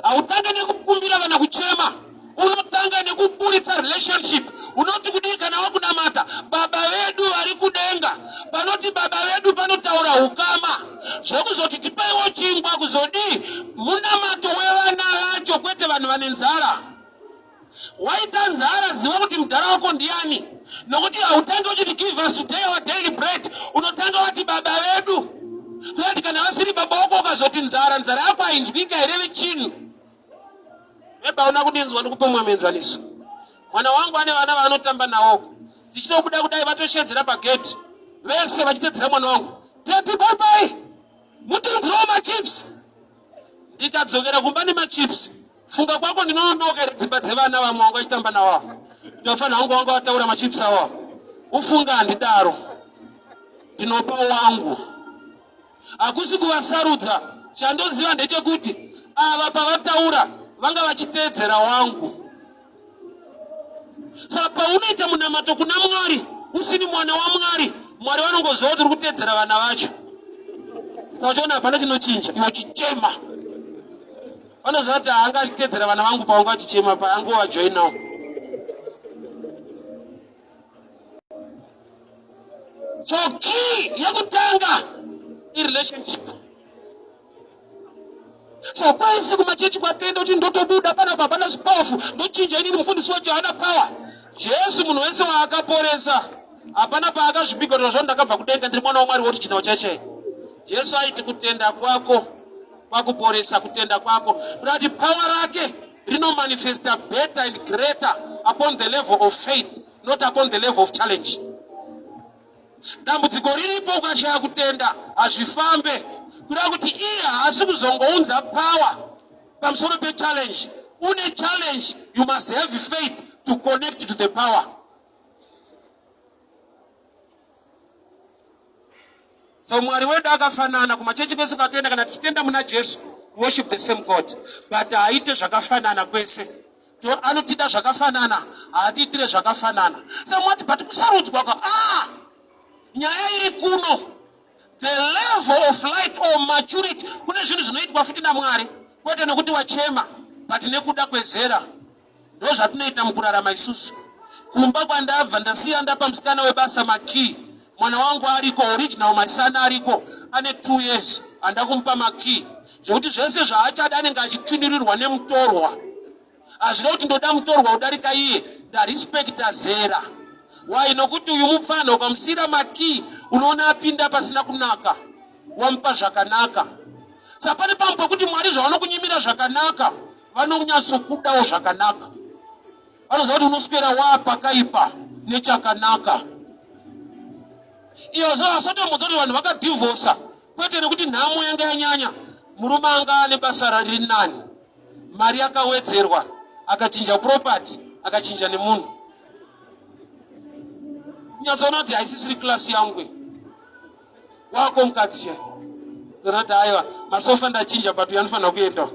hautanga nekukumbira kana kuchema, unotanga nekuburitsa relationship. Unoti kudii kana wakunamata baba vedu vari kudenga, panoti baba vedu panotaura ukama zvekuzoti tipaiwo chingwa kuzodii munamato wevana vacho kwete vanhu vane nzara. Waita nzara ziva kuti mudhara wako ndiani, nokuti hautange uchiti give us today our daily bread, unotanga wati baba vedu kuti kana vasiri baba wako ukazoti nzara yako hainzwika here vechinu. Ebaona kudinzwa ndikupe mwamenzaniso. Mwana wangu ane vana vanotamba nawo. Tichida kuda kudai vatoshedzera pagate. Vese vachitedzera mwana wangu. Tati bye bye. Mutinzirawo machips. Ndikadzokera kumba nemachips. Funga kwako ndinonokera dzimba dzevana vamwe wangu vachitamba nawo. Ndofana wangu vataura machips awo. Ufunga handidaro. Ndinopa wangu. Akusi kuvasarudza. Chandoziva ndechekuti ava pavataura vanga vachitedzera wangu. Saka paunoita munamato kuna Mwari usini mwana waMwari, Mwari vanongoziva kuti uri kutedzera vana vacho. Saka uchiona hapana chinochinja, iwe chichema. Vanoziva kuti haanga achitedzera vana vangu pavangu achichema paangovajoinawo. So key yekutanga irelationship. So kwese kumachechi kwatenda kuti ndotobuda pana papana zipofu ndochinja inini mufundisi wacho hana power. Jesu munhu wese waakaporesa hapana paakazvipika kuti ndakabva kudenga ndiri mwana waMwari woti chinawo chache. Jesu aiti kutenda kwako kwakuporesa kutenda kwako kuti power rake rinomanifesta better and greater upon the level of faith, not upon the level of challenge. Dambudziko riripo ukashaya kutenda hazvifambe kuda kuti iye haasi kuzongounza power pamusoro pe-challenge. Une challenge, you must have faith to connect to the power. So Mwari wedu akafanana kumachechi kwese kwatenda kana tichitenda muna Jesu, worship the same God. But haite zvakafanana kwese. Anotida zvakafanana, haatiitire zvakafanana. So mwati but kusarudzwa kwa nyaya iri kuno, the level of light or maturity, kune zvinhu zvinoitwa futi naMwari, kwete nekuti wachema, but nekuda kwezera. Ndo zvatinoita mukurarama isusu. Kumba kwandabva ndasiya ndapa musikana webasa Maki. Mwana wangu ariko original, my son ariko, ane 2 years, andakumupa Maki. Zvekuti zvese zvaachada anenge achikwinirirwa nemutorwa. Hazvina kuti ndoda mutorwa udarika iye, ndarespecta zera. Why nokuti uyu mupfana ukamusira Maki unoona apinda pasina kunaka, wamupa zvakanaka. Saka pane pamwe pekuti Mwari zvavanokunyimira zvakanaka vanonyatsokudawo zvakanaka. Vanoziva kuti unoswera wapakaipa nechakanaka. Iyo zvasotomudza kuti vanhu vakadhivhosa kwete nekuti nhamo yanga yanyanya. Murume anga ane basa riri nani, mari yakawedzerwa, akachinja property, akachinja nemunhu. Nyatsoona kuti haisisiri klasi yangu wako mukadzi tonati aiwa masofa ndachinja but uyanofanira kuendawo.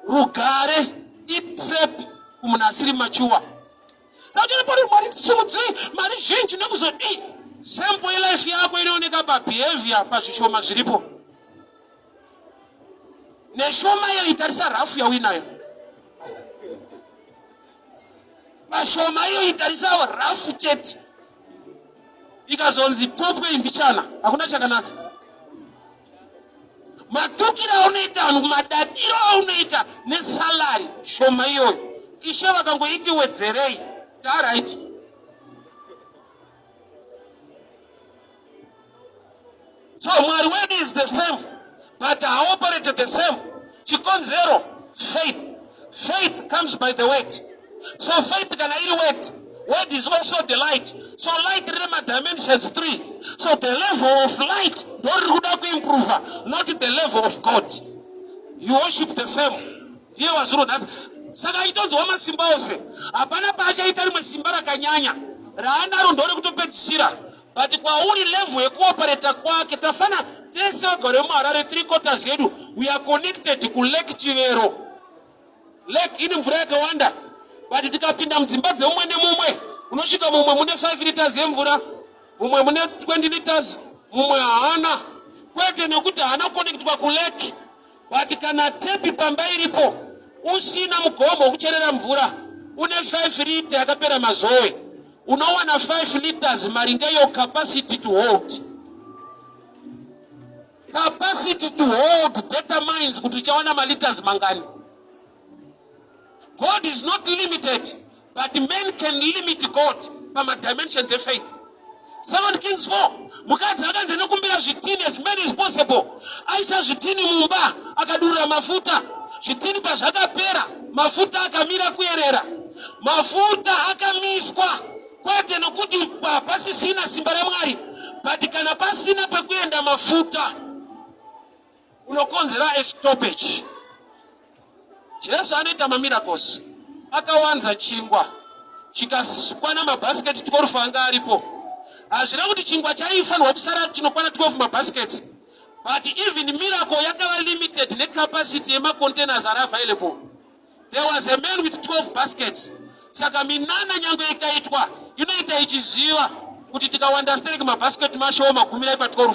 Rugare itrap kumunhu asiri machuwa. Saka tinopari Mwari ndisimudzei mari zhinji nekuzoti sample yelife yako inooneka pabehavior pazvishoma zviripo. Neshoma iyo itarisa rafu yauinayo. Pashoma iyo itarisawo rafu chete. Ikazonzi topwe imbichana, hakuna chakanaka. Matukira aunoita vanhu, madadiro aunoita nesalary shoma iyoyo. Ishe vakangoiti wedzerei. Alright. So Mwari wedu is the same, but I operate the same. Chikonzero, faith. Faith comes by the word. So faith can really word. Word is also the light. So light remember dimensions 3. So the level of light don't improve, not the level of God. You worship the same. Dear was wrote that. Saka itonzo wama simba ose. Hapana pacha itari mwesimba rakanyanya. Raana rondore kutopedzisira. But kwa uri level yekuoperate kwake tafana tese gore marare 3/4 yedu. We are connected ku Lake Chivero. Lake ini mvura yakawanda. But tikapinda mdzimba dzemumwe nemumwe unosvika mumwe mune 5 liters yemvura, mumwe mune 20 liters, mumwe haana. Kwete nekuti haana connectwa ku lake. But kana tepi pamba iripo usina mugomo wekucherera mvura, une 5 liter yakapera mazoe, unowana 5 liters maringe yo capacity to hold. Capacity to hold determines kuti uchawana ma liters mangani. God is not limited, but men can limit God by my dimensions of faith. 2 Kings 4. Mukadzi akanzi nokumbira zvitini as many as possible. akaisa zvitini mumba akadurura mafuta, zvitini pazvakapera mafuta akamira kuyerera, mafuta akamiswa, kwete nokuti pasisina simba raMwari, but kana pasina pekuenda mafuta unokonzera a stoppage. Jesu anoita mamiracles, akawanza chingwa chikakwana mabhasiketi 12 anga aripo. Hazvina kuti chingwa chaifanirwa kusara chinokwana 12 mabaskets, but even miracle yakava limited necapacity yemacontainers are available. There was a man with 12 baskets. Saka minana nyango ikaitwa inoita ichiziva kuti tikaunderstand mabasket mashoma kumira ipa 12.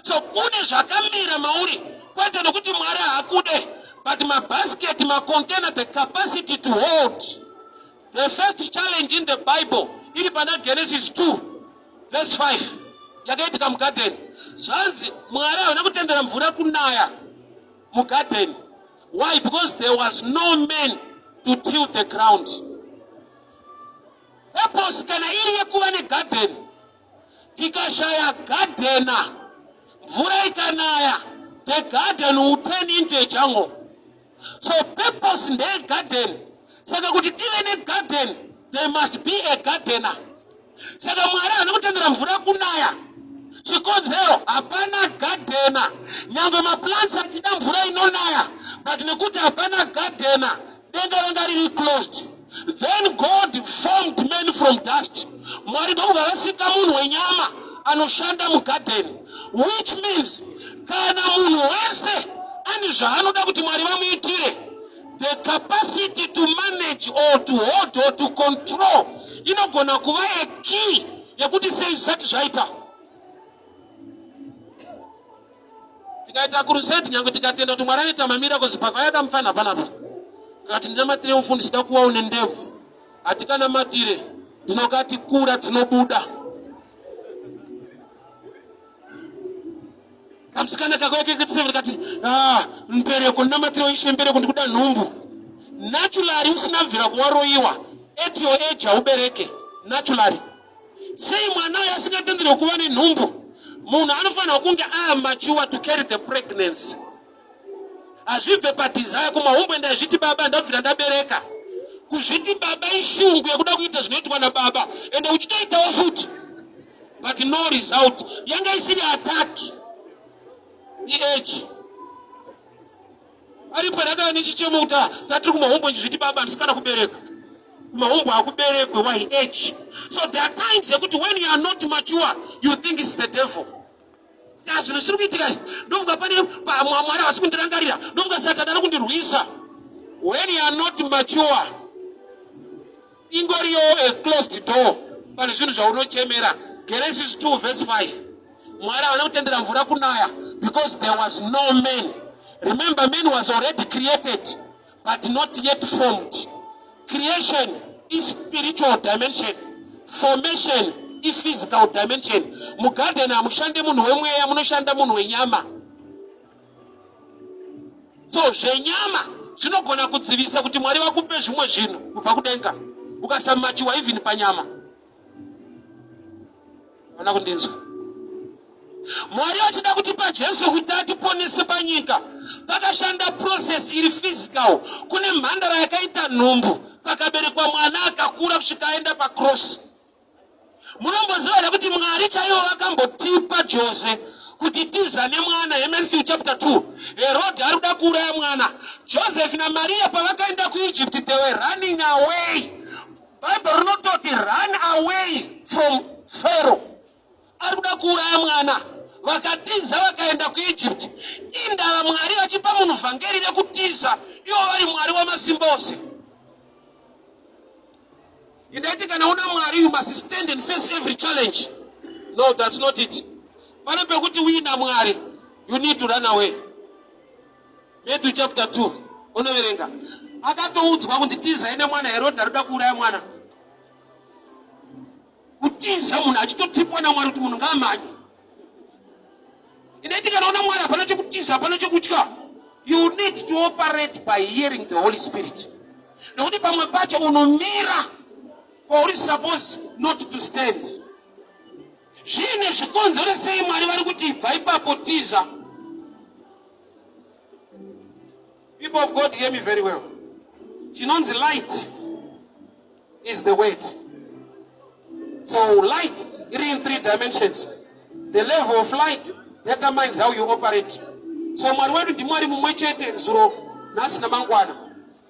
So kune zvakamira mauri, kwete nokuti Mwari hakude, but mabasket, macontainer, the capacity to hold. The first challenge in the Bible, iri pana Genesis 2 verse 5, yakaitika mugarden. Zvanzi Mwari havana kutendera mvura kunaya mugarden. Why? Because there was no man to till the ground. Purpose kana iri yekuva negarden, tikashaya gardena, mvura ikanaya, the garden will turn into a jungle. So purpose in the garden, saka kuti tive ne garden, there must be a gardener. Saka Mwari anokutendera mvura kunaya, chikonzero hapana gardener. Nyangwe maplants atida mvura inonaya, but nekuti hapana gardener, denga ranga riri closed. Then God formed men from dust. Mwari ndobva vasika munhu wenyama anoshanda mugarden, which means kana munhu wese ane zvaanoda kuti Mwari vamuitire, the capacity to manage or to hold or to control inogona kuva a key yekuti sei zvisati zvaita. Tikaita crusade nyangwe tikatenda kuti Mwari anoita mamiracles pakayaka mufana panapa, kati ndinamatire ufundisida kuva une ndebvu, hatikanamatire ndinokati kura dzinobuda. Kamsikana kakaweke kati kati mbereko ndinamatire oishe mbereko ndikuda nhumbu. Naturally usina mvira kuwaroiwa, at your age haubereke naturally. Sei mwana uyo asingatendere kuva nenhumbu, munhu anofanira kunge mature to carry the pregnancy. Hazvibve padesire kumahumbu enda zviti baba ndabvira ndabereka, kuzviti baba ishungu yekuda kuita zvinoitwa nababa ende uchitoitawo futi, but no result. Yanga isiri attack age aripo ndakava nechichemo kuti tatiri kumahumbu zviti baba ndisikana kubereka. Kumahumbu hakuberekwe, why? Age. So there are times yekuti when you are not mature you think it's the devil. Zvino zviri kuitika ndovuka pane Mwari hasi kundirangarira, ndovuka Satani ari kundirwisa. When you are not mature ingoriyo a closed door pane zvinhu zvaunochemera. Genesis 2 verse 5, Mwari havana kutendera mvura kunaya because there was no man. Remember, man was already created but not yet formed. Creation is spiritual dimension, formation is physical dimension. Mugarden hamushande munhu wemweya, munoshanda munhu wenyama. So zvenyama zvinogona kudzivisa kuti Mwari vakupe zvimwe zvinhu kubva kudenga ukasamachiwa even panyama. Vana kundinzwa? Mwari achida kutipa Jesu kuti atiponese panyika, pakashanda process iri physical. Kune mhandara yakaita nhumbu, pakaberekwa mwana akakura kusvika aenda pacross. Munomboziva kuti Mwari chaivo vakambotipa Jose kuti tizane mwana. Matthew chapter 2, Herod ari kuda kuuraya mwana. Joseph na Maria pavakaenda kuEgypt, they were running away. Bible rinototi run away from Pharaoh. Ari kuda kuuraya mwana, vakatiza vakaenda kuEgypt. Indava Mwari vachipa munhu vhangeri rekutiza, ivo vari Mwari wamasimba ose. Indaiti kana una Mwari you must stand and face every challenge. No, that's not it. Pane pekuti uina Mwari you need to run away. Matthew chapter 2 unoverenga, akatoudzwa kuti tiza ine mwana. Herod arikuda kuuraya mwana. Kutiza munhu achitotipwa naMwari kuti munhu ngaamanye. Indaiti kana una Mwari hapana chokutiza, hapana chokutya. You need to operate by hearing the Holy Spirit. Nokuti pamwe pacho unomira or is supposed not to stand. Zvinhu Chine zvikonzero sei Mwari vari kuti bva ipapo tiza? People of God, hear me very well. Chinonzi light is the word. So light is in 3 dimensions. The level of light determines how you operate. So Mwari wedu ndi Mwari mumwe chete zuro nasi na mangwana.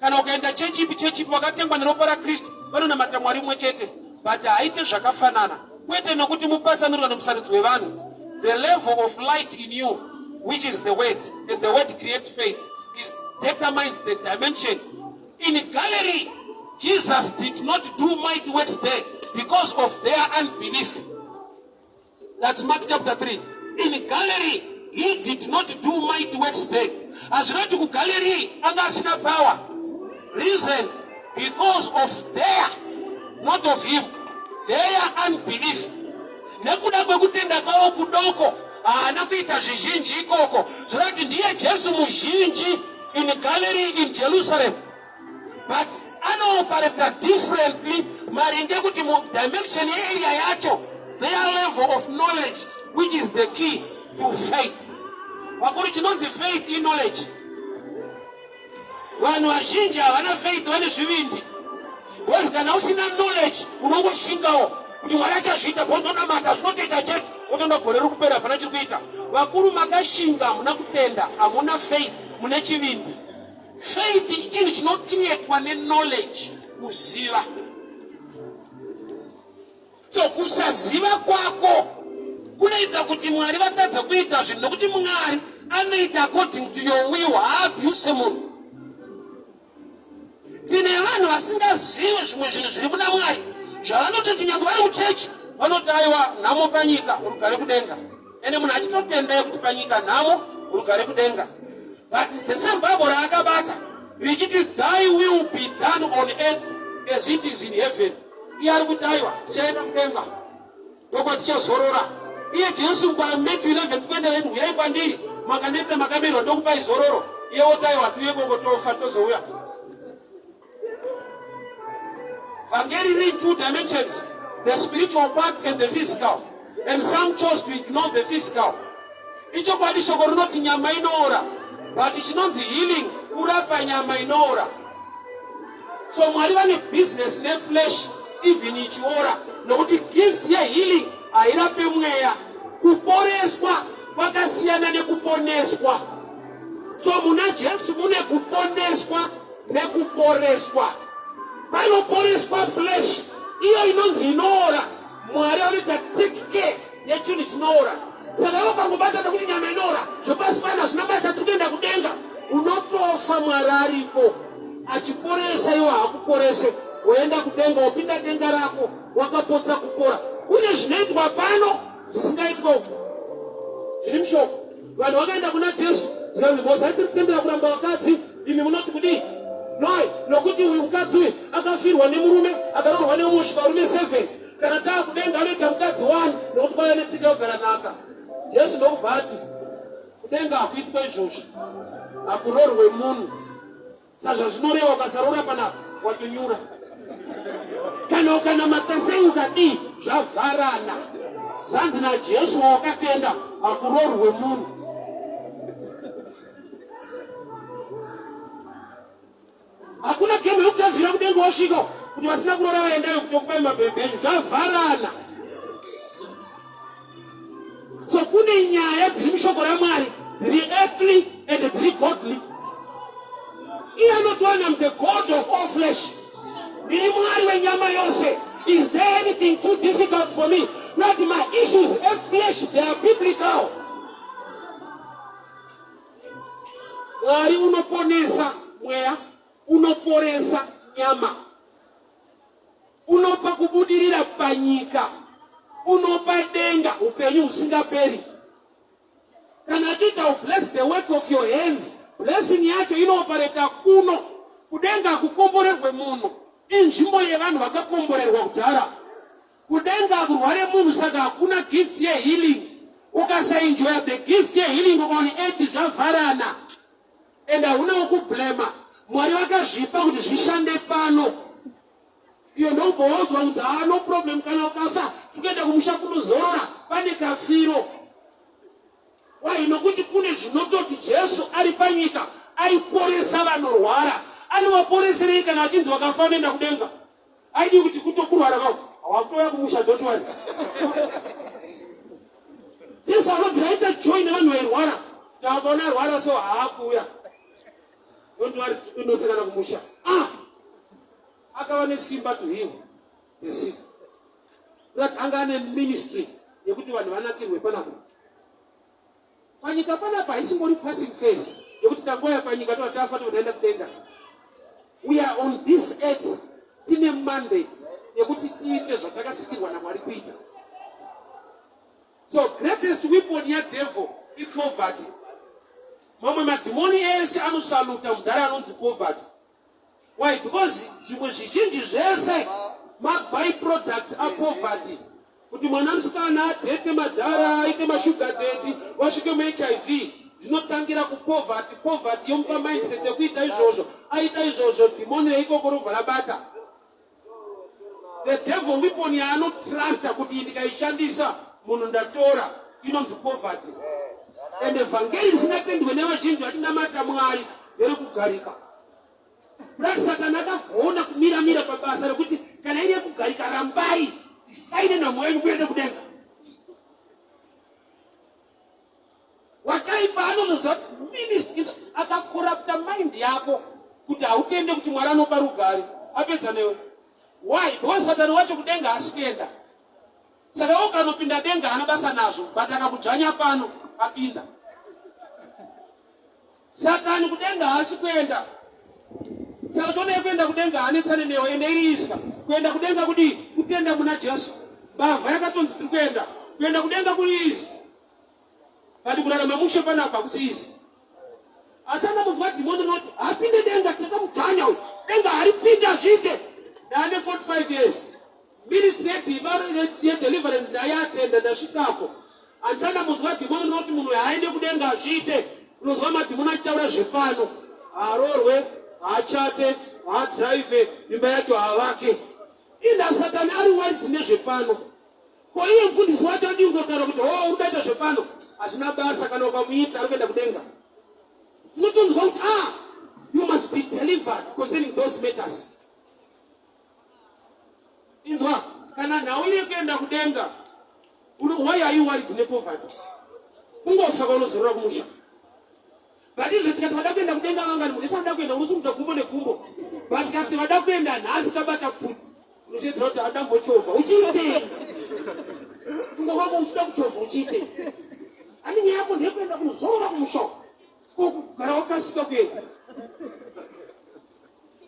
Kana ukaenda chechipi wakatengwa neropa Kristu vanonamata Mwari mumwe chete, but haite zvakafanana. Kwete nokuti mupasanirwa nomusaridzi wevanhu. The level of light in you, which is the word, and the word creates faith, determines the dimension. In Galilee, Jesus did not do mighty works there because of their unbelief. That's Mark chapter 3. In Galilee, he did not do mighty works there. As not to Galilee, and that's no power. Reason, because of their, not of him, their unbelief. Nekuda kwekutenda kwawo kudoko, anakuita zvizhinji ikoko. Zvati ndiye Jesu muzhinji in Galilee, in Jerusalem. But anoperate differently, maringe kuti mu dimension area yacho, their level of knowledge, which is the key to faith. Wakuri chinonzi faith in knowledge. Vanhu vazhinji havana faith, vane zvivindi. Wezi kana usina knowledge, unongoshingawo. Kuti Mwari achazviita pononamata zvinotoita chete, otondogorera kupera pana chiri kuita. Vakuru makashinga muna kutenda, hamuna faith, mune chivindi. Faith chinhu chinocreatwa neknowledge, kuziva. So kusaziva kwako kunoita kuti Mwari vatadza kuita zvinhu nokuti Mwari anoita according to your will, haabvise munhu. Tine vanhu vasingazivi zvimwe zvinhu zviri kuna Mwari, zvavanototi nyange vari muchechi vanoti aiwa nhamo panyika urugare kudenga. Ene munhu achitotendei kuti panyika nhamo urugare kudenga. But the same Bible raakabata richiti thy will be done on earth as it is in heaven. Iye ari kuti aiwa tichaenda kudenga ndokwa tichazorora. Iye Jesu paMatthew 11:28 uyai kwandiri makaneta makamirwa ndokupai zororo. Iye oti aiwa tiuye koko tofa tozouya. Vangeli in 2 dimensions, the spiritual part and the physical. And some chose to ignore the physical. Icho kwadi shoko rinoti nyama inoora, but chinonzi healing kurapa nyama inoora. So Mwari vane business ne flesh even ichiora. Nokuti gift ya healing airape mweya. Kuporeswa kwakasiyana nekuponeswa. So muna Jesu mune kuponeswa nekuporeswa. Panoporeswa flesh, iyo inonzi inoora. Mwari anoita take care yechinhu chinoora. Saka iwo pangobata nokuti nyama inoora, zvopasi pana zvinobasa tokuenda kudenga, unotofa Mwari aripo achiporesa iwo haakuporese. Woenda kudenga, wopinda denga rako wakapotsa kupora. Kune zvinoitwa pano zvisingaitwa uko. Zviri mushoko. Vanhu vakaenda kuna Jesu, zvikanzi mosati kutendera kuramba vakadzi, imi munoti kudii? Noi, nokuti uyu mukadzi uyu akafirwa nemurume, akarorwa nemusvika varume 7. Kana taa kudenga anoita mukadzi 1 nokuti kwava netsika yogara nhaka. Jesu ndokubva ati kudenga hakuitwa izvozvo, hakurorwe munhu. Saka zvinoreva ukasarora panapa watonyura. Kana ukanamata sei ukadii zvavharana. Zvanzi naJesu wawakatenda hakurorwe munhu. Hakuna kemu yokutadzira kudenga wasvika kuti vasina kurora vaendayo kuti okupai mabhebhenyu, zvavharana. So kune nyaya dziri mushoko raMwari dziri earthly and dziri godly. Iye anotwana the God of all flesh. Ndiri Mwari wenyama yose. Is there anything too difficult for me? Not my issues of flesh, they are biblical. Mwari unoponesa mweya, unoporesa nyama, unopa kubudirira panyika, unopa denga upenyu usingaperi. Kana tita bless the work of your hands, blessing yacho inopareta kuno kudenga kukomborerwe munhu. Inzvimbo yevanhu vakakomborerwa kudhara. Kudenga kurware munhu, saka hakuna gift ye healing. Ukasaenjoy the gift ye healing on earth zvavharana. And hauna wokublema. Mwari vakazvipa kuti zvishande pano. Iyo ndobvoudzwa kuti no problem kana ukafa, tokuenda kumusha kunozorora, pane mafiro. Nokuti kune zvinototi Jesu ari panyika aiporesa vanorwara. Anovaporeserei kana achinzi wakafa unoenda kudenga? Aidi kuti kutokurwara kwako hawakutoya kumusha doti wari. Jesu anobvira aita join nevanhu vairwara. Takaona arwara so haakuuya. Don't worry, inosekana kumusha. Akava nesimba to him. The sick. That anga ane ministry yekuti vanhu vanakirwe panapo. Panyika panapa isingori passing phase yekuti tangoya panyika totafa toenda kudenga. We are on this earth tine mandate yekuti tiite zvatakasikirwa naMwari kuita. So greatest weapon ya devil is poverty. Mamwe madhimoni ese anosaluta mudhara anonzi poverty. Why? Because zvimwe zvizhinji zvese ma-byproducts are poverty. Kuti mwana musikana adhete madhara, aite mashuga daddy, wasvike mu-HIV, zvinotangira kupoverty. Poverty yomupa mindset yekuita izvozvo. Aita izvozvo dhimoni reikoko robva rabata. The devil weapon yaanotrusta kuti ndikaishandisa munhu ndatora inonzi poverty. And evangeli risinatendwe nevazhinji vatinamata Mwari veri kugarika. Kuti Satani akaona kumira pabasa rekuti kana ine kugarika rambai isaine namwe wenyu kuende kudenga. Wakaipa anonoziva kuti ministry akakorrupta mind yako kuti hautende kuti Mwari anopa rugare apedza newe. Why? Because Satani wacho kudenga hasi kuenda. Saka ukanopinda denga hana basa nazvo, but akakudzvanya pano apinda. Satani kudenga hasi kuenda. Saka tone kuenda kudenga hanetsane newe ende iriiswa. Kuenda kudenga kudi kutenda muna Jesu. Bavha yakatonzi tiri kuenda. Kuenda kudenga kuri izi. Kati kurarama mushe panapa kusizi. Asana mubva dhimoni noti apinde denga takamudzvanya uyu. Denga haripinda zvite. Ndane 45 years. Ministry ya deliverance ndayatenda ndasvikako. Ansana muzwa dhimoni noti munhu haende kudenga zvite. Unozwa madhimoni achitaura zvepano. Harorwe, hachate, hadrive, imba yacho havake. Inda Satani ari wari tine zvepano. Ko iye mufundisi wacho adi kungogara kuti udaita zvepano. Hazvina basa kana ukamuita ari kuenda kudenga. Tinotonzwa kuti you must be delivered concerning those matters. Inzwa, kana nhau iri kuenda kudenga. Why are you worried in poverty? Kungofa kwaunozorora kumusha. But izvo tikati vada kuenda kudenga vangani munhu esada kuenda unosumudza gumbo negumbo. But tikati vada kuenda nhasi tabata pfuti. Unoziedzera kuti adambochovha. Uchiitei? Funga kwako uchida kuchovha uchiitei? Ani nyaya yako ndeyekuenda kunozorora kumusha. Kugara wakasika kuenda.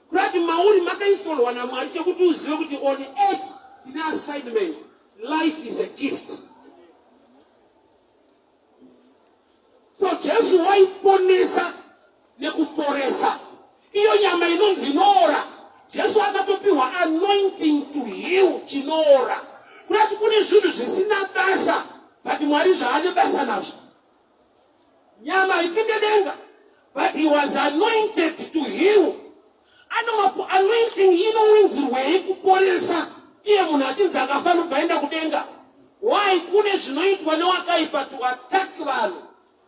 Kurati mauri makaistorwa naMwari chekuti uzive kuti on earth tine assignment. Life is a gift. So Jesu waiponesa nekuporesa. Iyo nyama inonzi inoora. Jesu akatopiwa anointing to heal chinoora. Kurati kune zvinhu zvisina basa, but Mwari zvaane basa nazvo. Nyama ipinde denga, but he was anointed to heal. Anointing inowinzirwei kuporesa. Iye munhu achinzi akafa nobva aenda kudenga. Why? Kune zvinoitwa newakaipa to attack vanhu.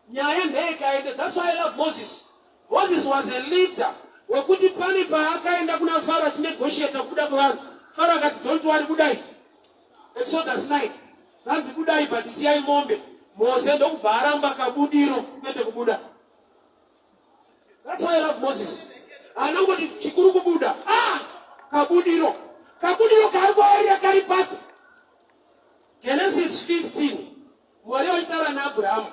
Nyaya ndeyekaende. That's why I love Moses. Moses was a leader. Wekuti pani paakaenda kuna Faro achinegotiate kubuda kwevanhu. Faro akati don't worry budai. Exodus 9. Nanzi budai but siyai mombe. Mose ndokubva aramba kabudiro kwete kubuda. That's why I love Moses. Anongoti chikuru kubuda. Kabudiro. Kabudiro karikoaria karipati. Genesis 15. Mwari wachitaura naAbhurahamu.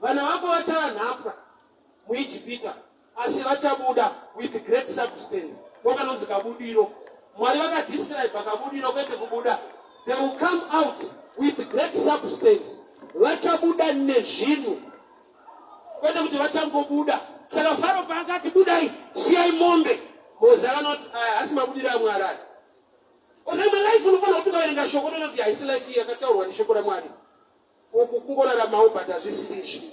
Vana vako vachava nhapwa muIjipita asi vachabuda with great substance. Wakanonzi kabudiro. Mwari vakadescribe kabudiro kwete kubuda. They will come out with great substance. Vachabuda nezvinhu kwete kuti vachangobuda. Saka Faro paakati budai siyai mombe. Mose akanoti hasi mabudiro aMwari. Osemwe life unofanira kuti ukaverenga shoko rinoti haisi life yakataurwa neshoko raMwari. Kungoraramawo but hazvisiri izvi.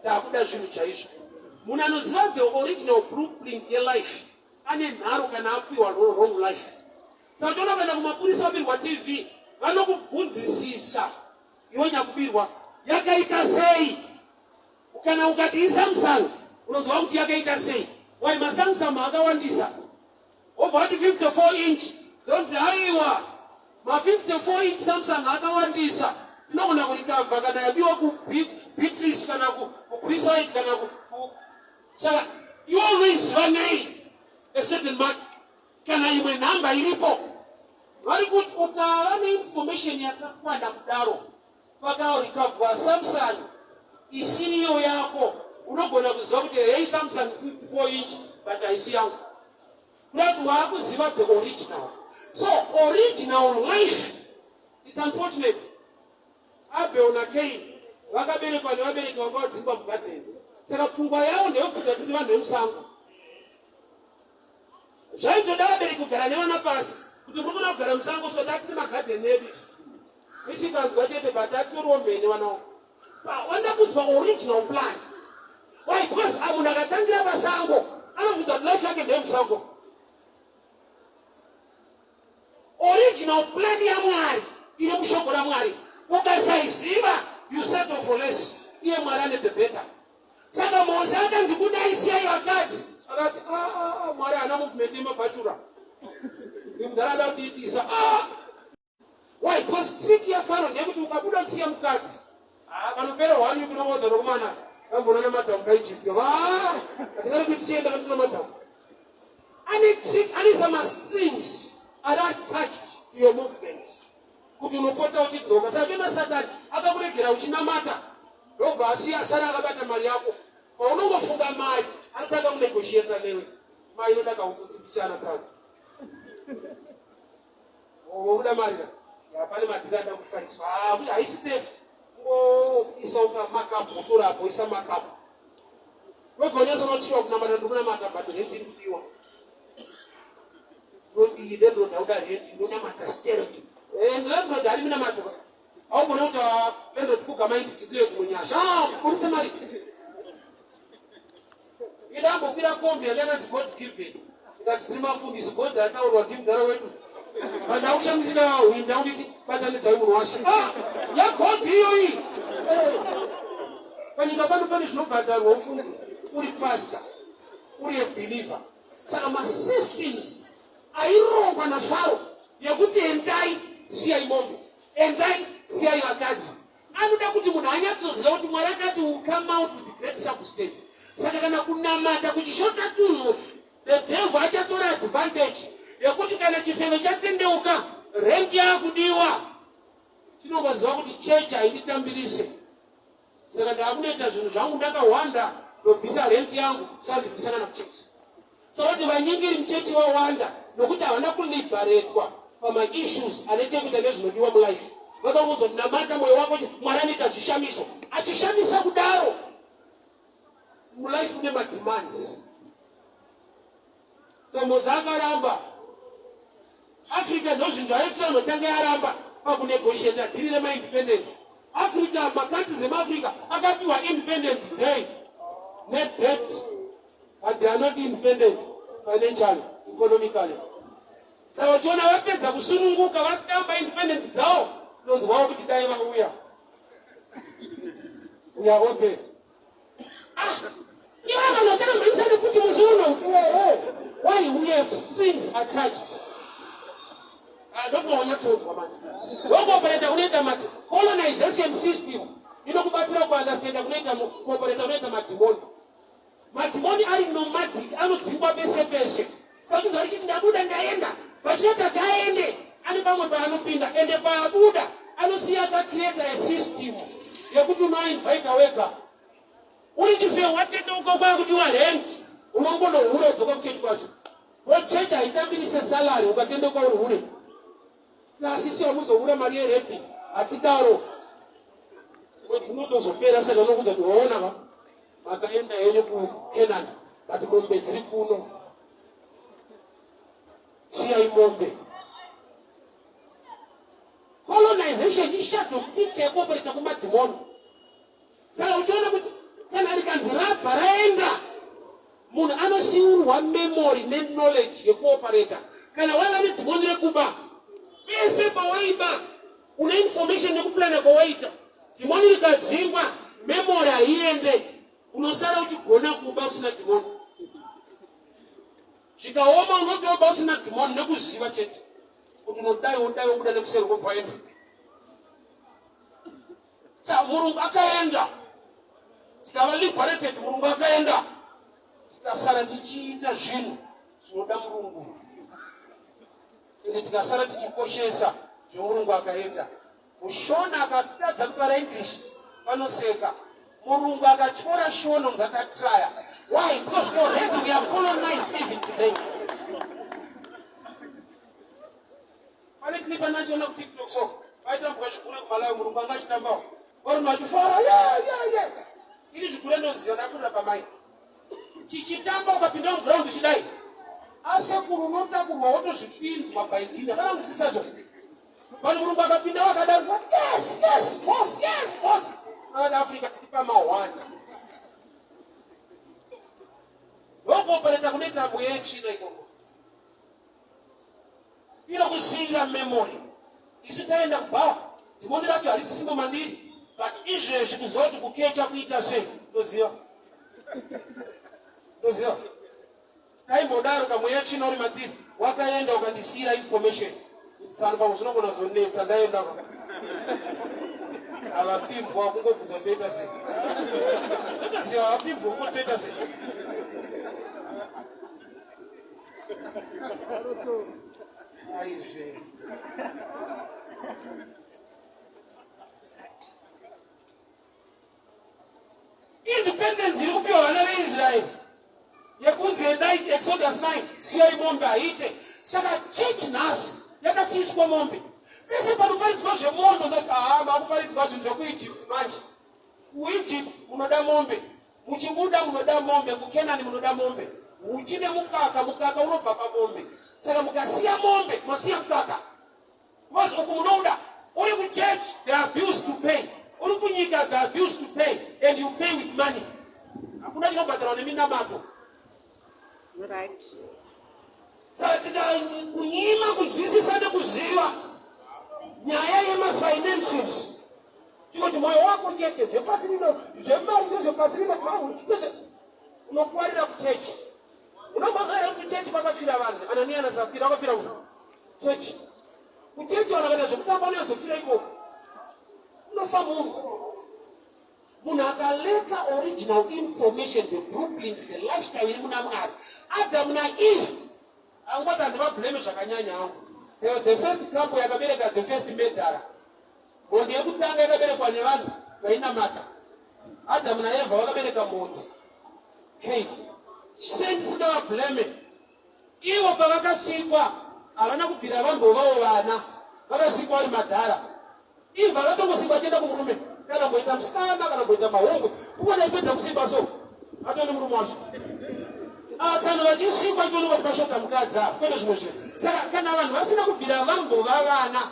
Takuda zvinhu chaizvo. Munhu anoziva the original blueprint yelife ane nharo kana apiwa wrong life. Saka toona kuenda kumapurisa wabirwa TV vanokubvunzisisa iwe nyakubirwa yakaita sei. Kana ukati Samsung unozwa kuti yakaita sei. Wai maSamsung akawandisa. Over 54 inch. Don't haiwa. Ma 54 inch Samsung akawandisa. Tinogona kulikava kana yabiwa ku Beatrice kana ku Preside kana ku Saka you always run a certain mark. Kana imwe namba ilipo. Very good utarani information yakakwanda kudaro. Paka urikava Samsung isiniyo yako. Unogona kuziva kuti hey Samsung 54 inch but aisi yangu. Kulatu wakuziva the original. So original life, it's unfortunate. Abe unakei wakabereka ni wabereka wangao zimba mkate. Saka pungwa yao ndio futa kuti vanhu vemusango. Zvaito dabereka kugara nevana pasi kuti murikona kugara musango so dati magarden nebi. Misikanzwa chete batati rombeni vanao. Wanda kudzwa original plan. Why? Because amuna katangira pasango. Anokuta life yake ndio musango. Original plan ya Mwari ine mushoko la Mwari. Ukasaiziva you settle for less. Iye Mwari the better. Saka Mose akanzi kudaisia wakati. Akati Mwari ana movement imabachura. Nimdalada kutiitisa. Why? Because trick ya Faro ndekuti ukabuda usiya mukati. Vanopera wanyu kunovodza nokumana. Kambona namadamu kaIjipti. Atingari kuchienda katina madamu. Ani some strings are attached to your movement. Kuti unopota uchidzoka. Saka Satani akakuregera uchinamata. Ndobva asiya asara akabata mari yako. Paunongofunga mari, anotaka kunegotiate newe. Mai inoda kautotsipichana tsako. Uda mari. Yapane madhiranda kufaniswa. Haisi theft. Isa makapu, turapo, isa makapu. Wegonyezo notishiwa kunamata ndukuna makapu, henti nkudiwa. Rodi dendro dauda henti, nunamata stereki. Ndilendro dari minamata. Au bonauta, dendro tufuka maiti tikleti mwenyasha. Kulitse mari. Idambo pira kombi, alena is God given. That prima food is God, that our team dara wetu. Banda ushamzika winda uniti, bata nita mwasha. Ya koti hiyo hii. When you go to punish nobody, uri pastor, uri a believer. Saka ma systems airo na faro yakuti endai siya imombe, endai siya iwakaji. Anuda kuti munhu anyatsoziva kuti Mwari akati will come out with great circumstance. Saka kana kunamata kuchishota tunhu, the devil achatora advantage yakuti kana chifeve chatendeuka rent yakudiwa. Tinobaziva kuti church hainditambirise. Saka ndakunoita zvinhu zvangu ndakawanda ndobvisa rent yangu sandibvisana nakuchechi. Saka kuti vanyengeri muchechi wawanda nokuti havana kulibaretwa pama-issues ane chekuita nezvinodiwa mulife. Vakamudzwa kuti namata mwoyo wako kuti Mwari anoita zvishamiso. Achishamisa kudaro mulife mune mademands. So Mose akaramba. Africa ndozvinhu zvaifira notanga yaramba pakunegotiata dhiri rema-independence. Africa, countries in Africa, akapiwa independence day. Net debt, and they are not independent financially, economically. So wachiona wapedza kusununguka vatamba independence dzavo, nonzwawo kuti dai vauya. We are open. Iwo vanotanga mbaisani kuti muzuno. Why we have strings attached? Don't know what to do. Operator unaita colonization system. Inokubatsira kuunderstand kunaita operator unaita madimoni. Madimoni ari nomadic, anodzingwa pese pese. Saka zvari kuti ndabuda ndaenda. Vachinota taende, ane pamwe paanopinda. Ende paabuda, anosiya create a system yekuti unoinvite wega. Uri chifewa watendeuka kwakudiwa rent. Unongonohura udzoka kuchechi kwacho. Chechi haitambirisa salary ukatendeuka uri hure. Sisi wamuzohura mari yereti atidaro unotozopera saka nokuti tiwaona makaenda yenyu kuKenani but mombe dziri kuno siya imombe. Colonization ishato picture yekuopereta kumadhimoni. Saka uchiona kuti kana rikanzi rabva raenda munhu anosiurwa memory neknowledge yekuopereta. Kana wanga nedhimoni rekuba pese pawaiba una information yekuplana kwawaita Dhimoni likadzingwa, memory haiende. Unosara uchigona kuba usina dhimoni. Zvikaoma unotoba usina dhimoni nekuziva chete. Kuti unodai wobuda nekuseri kwobvaenda. Saka Mulungu akaenda. Tikava liberated, Mulungu akaenda. Tikasara tichiita zvinhu zvinoda Mulungu. Ende tikasara tichikoshesa zveMulungu akaenda. Mushona akatadza kutaura English vanoseka. Mulungu akatyora Shona kunzi atatraya. Why? Because already we are colonized even today. Pane klipa nachona kuTikTok so. Vaitambwa zvikuru kuMalawi Mulungu angachitambawo. Vari machifara yeah. Ini zvikuru ndoziva nakurira pamai. Tichitamba ukapinda muground chidai. Asekuru unotakurwa wotozvipinzwa paidhina. Kana muchisa vanhu Mulungu akapinda wakadaro yes boss. Ana Africa tipa mawanda. Wokopereta kunoita bwechina ikoko. Inokusinga memory. Isitaenda kubhawa. Dhimoni racho harisimo mandiri. But izvezvi kuzoti kukecha kuita sei. Ndoziva. Taimodaro kamwechina uri matiri. Wakaenda ukandisira information. Sanu pamwe zvinogona zonetsa ndaenda avapfimbwa kungobvunza toita sei. Totoziva avapfimbwa kungotoita sei. Aizve. Independence iri kupiwa vana veIsraeri. Yekunzi endai Exodus 9 siyai mombe aite. Saka church nhasi yakasiyiswa mombe. Pese panoparidzwa zvemondo ndoti makuparidzwa zvinhu zvekuIjipti manje. KuIjipti munoda mombe. Muchibuda munoda mombe. KuKenani munoda mombe. Muchine mukaka unobva pamombe. Saka mukasiya mombe masiya mukaka. Because uku munoda. Uri kuchurch they are bills to pay. Uri kunyika they are bills to pay. And you pay with money. Hakuna chinobhadharwa neminamato. Right. Saka kunyima kunzwisisa nekuziva nyaya yemafinances. Kuti moyo wako chete zvepasi rino zvemari ndezvepasi rino unokwarira kuchechi. Unomazvaira kuchechi kwakafira vanhu. Anania naSafira vakafira uno. Chechi. Kuchechi vanakaita zvekutamba nezofira ikoko. Unofa munhu. Munhu akaleka original information, the blueprint, the lifestyle iri muna Mwari. Adam naEve angoti handivablame zvakanyanya hangu. The first couple yakabereka the first medhara. Mhondi yekutanga yakaberekwa nevanhu vainamata. Adam naEva vakabereka mhondi. Sendisingavablame. Ivo pavakasikwa havana kubvira vambovawo vana. Vakasikwa vari madhara. Eve akatongosikwa achienda kumurume. Kana mboita musikana kana mboita mahomwe. Kuona ipedza kusimba so. Atone murume wacho. Atsana vachisikwa ichono kuti vashoka mukadzi apo. Kwete zvimwe zvinhu. Saka kana vanhu vasina kubvira vambova vana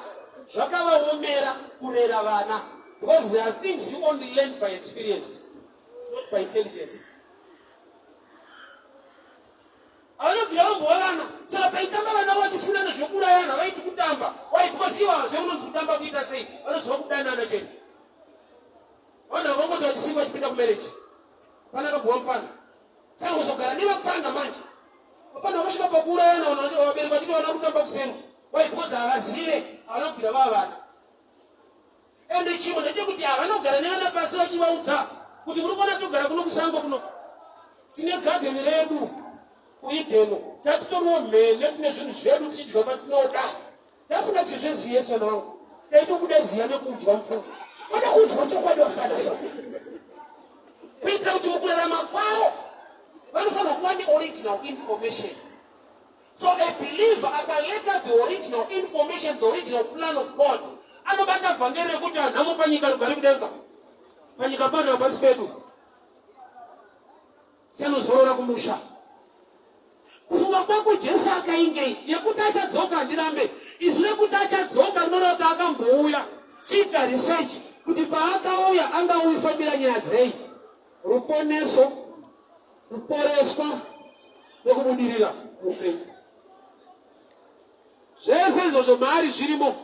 zvakavaomera kurera vana. Because there are things you only learn by experience, not by intelligence. Avanobvira vambova vana. Saka paitamba vana vachifunda nezvekurayana vaiti kutamba. Why? Because ivo hazveunonzi kutamba kuita sei. Vanoziva kudanana chete. Vanhu havangoti vachisikwa vachipinda kumereji. Pana akabhuwa mufana. Saka kuzogara nevapfanga manje. Vafana vakasvika pakuurayana vabereki vachiti vana kutamba kuseni. Why? Because havazive havana kubvira vava vana. Ende chimwe ndechekuti havana kugara nevana pasi vachivaudza kuti muri kuona togara kuno kusango kuno. Tine gadheni redu kuIdheni. Tatitoriwo mhene tine zvinhu zvedu tichidya patinoda. Tasingadyi zveziye sona vangu. Taitobuda ziya nekudya mufungo. Vada kuudzwa chokwadi vafana so. Kuitira kuti mukurarama kwavo vanofanira kuva neoriginal information. So a believer akaleka the original information, the original plan of God, anobata vhangeri rekuti hanhamo panyika rugari kudenga. Panyika pano pasi pedu. Chanozorora kumusha. Kufunga kwako Jesu akaingei yekuti achadzoka handirambe. Izwi rekuti achadzoka rinoda kuti akambouya. Chiita research kuti paakauya angauyifambira nyaya dzei. Ruponeso, ruporeswa nekubudirira muupenyu. Zvese izvozvo maari zvirimo.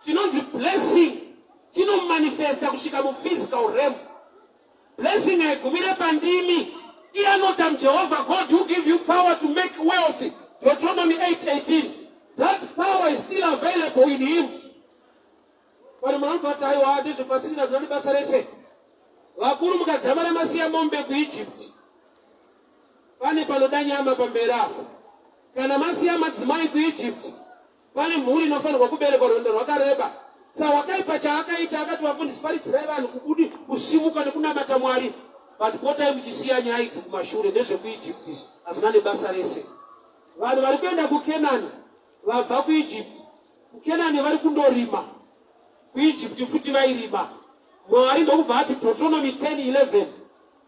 Tinonzi blessing chino manifesta kusvika mu physical realm. Blessing haigumire pandimi. Iye anoti am Jehovah God who give you power to make wealthy. Deuteronomy 8:18. That power is still available in him. Pari munobata aiwa ndizvo pasina zvinodi basa rese. Vakuru mukadzamara masiya mombe kuEgypt. Pane panoda nyama pamberi apo. Kana masiya madzimai kuEgypt. Pane mhuri inofanirwa kuberekwa rwendo rwakareba. Saka wakaipa chaakaita akati vafundisi paridzirai vanhu kubudi kusimuka nekunamata Mwari. But potai muchisiya nyaya idzi kumashure ndezvekuEgypt hazvina nebasa rese. Vanhu vari kuenda kuKenani vabva kuEgypt. kuKenani vari kundorima. kuEgypt futi vairima. Mwari ndokubva ati Deuteronomy 10:11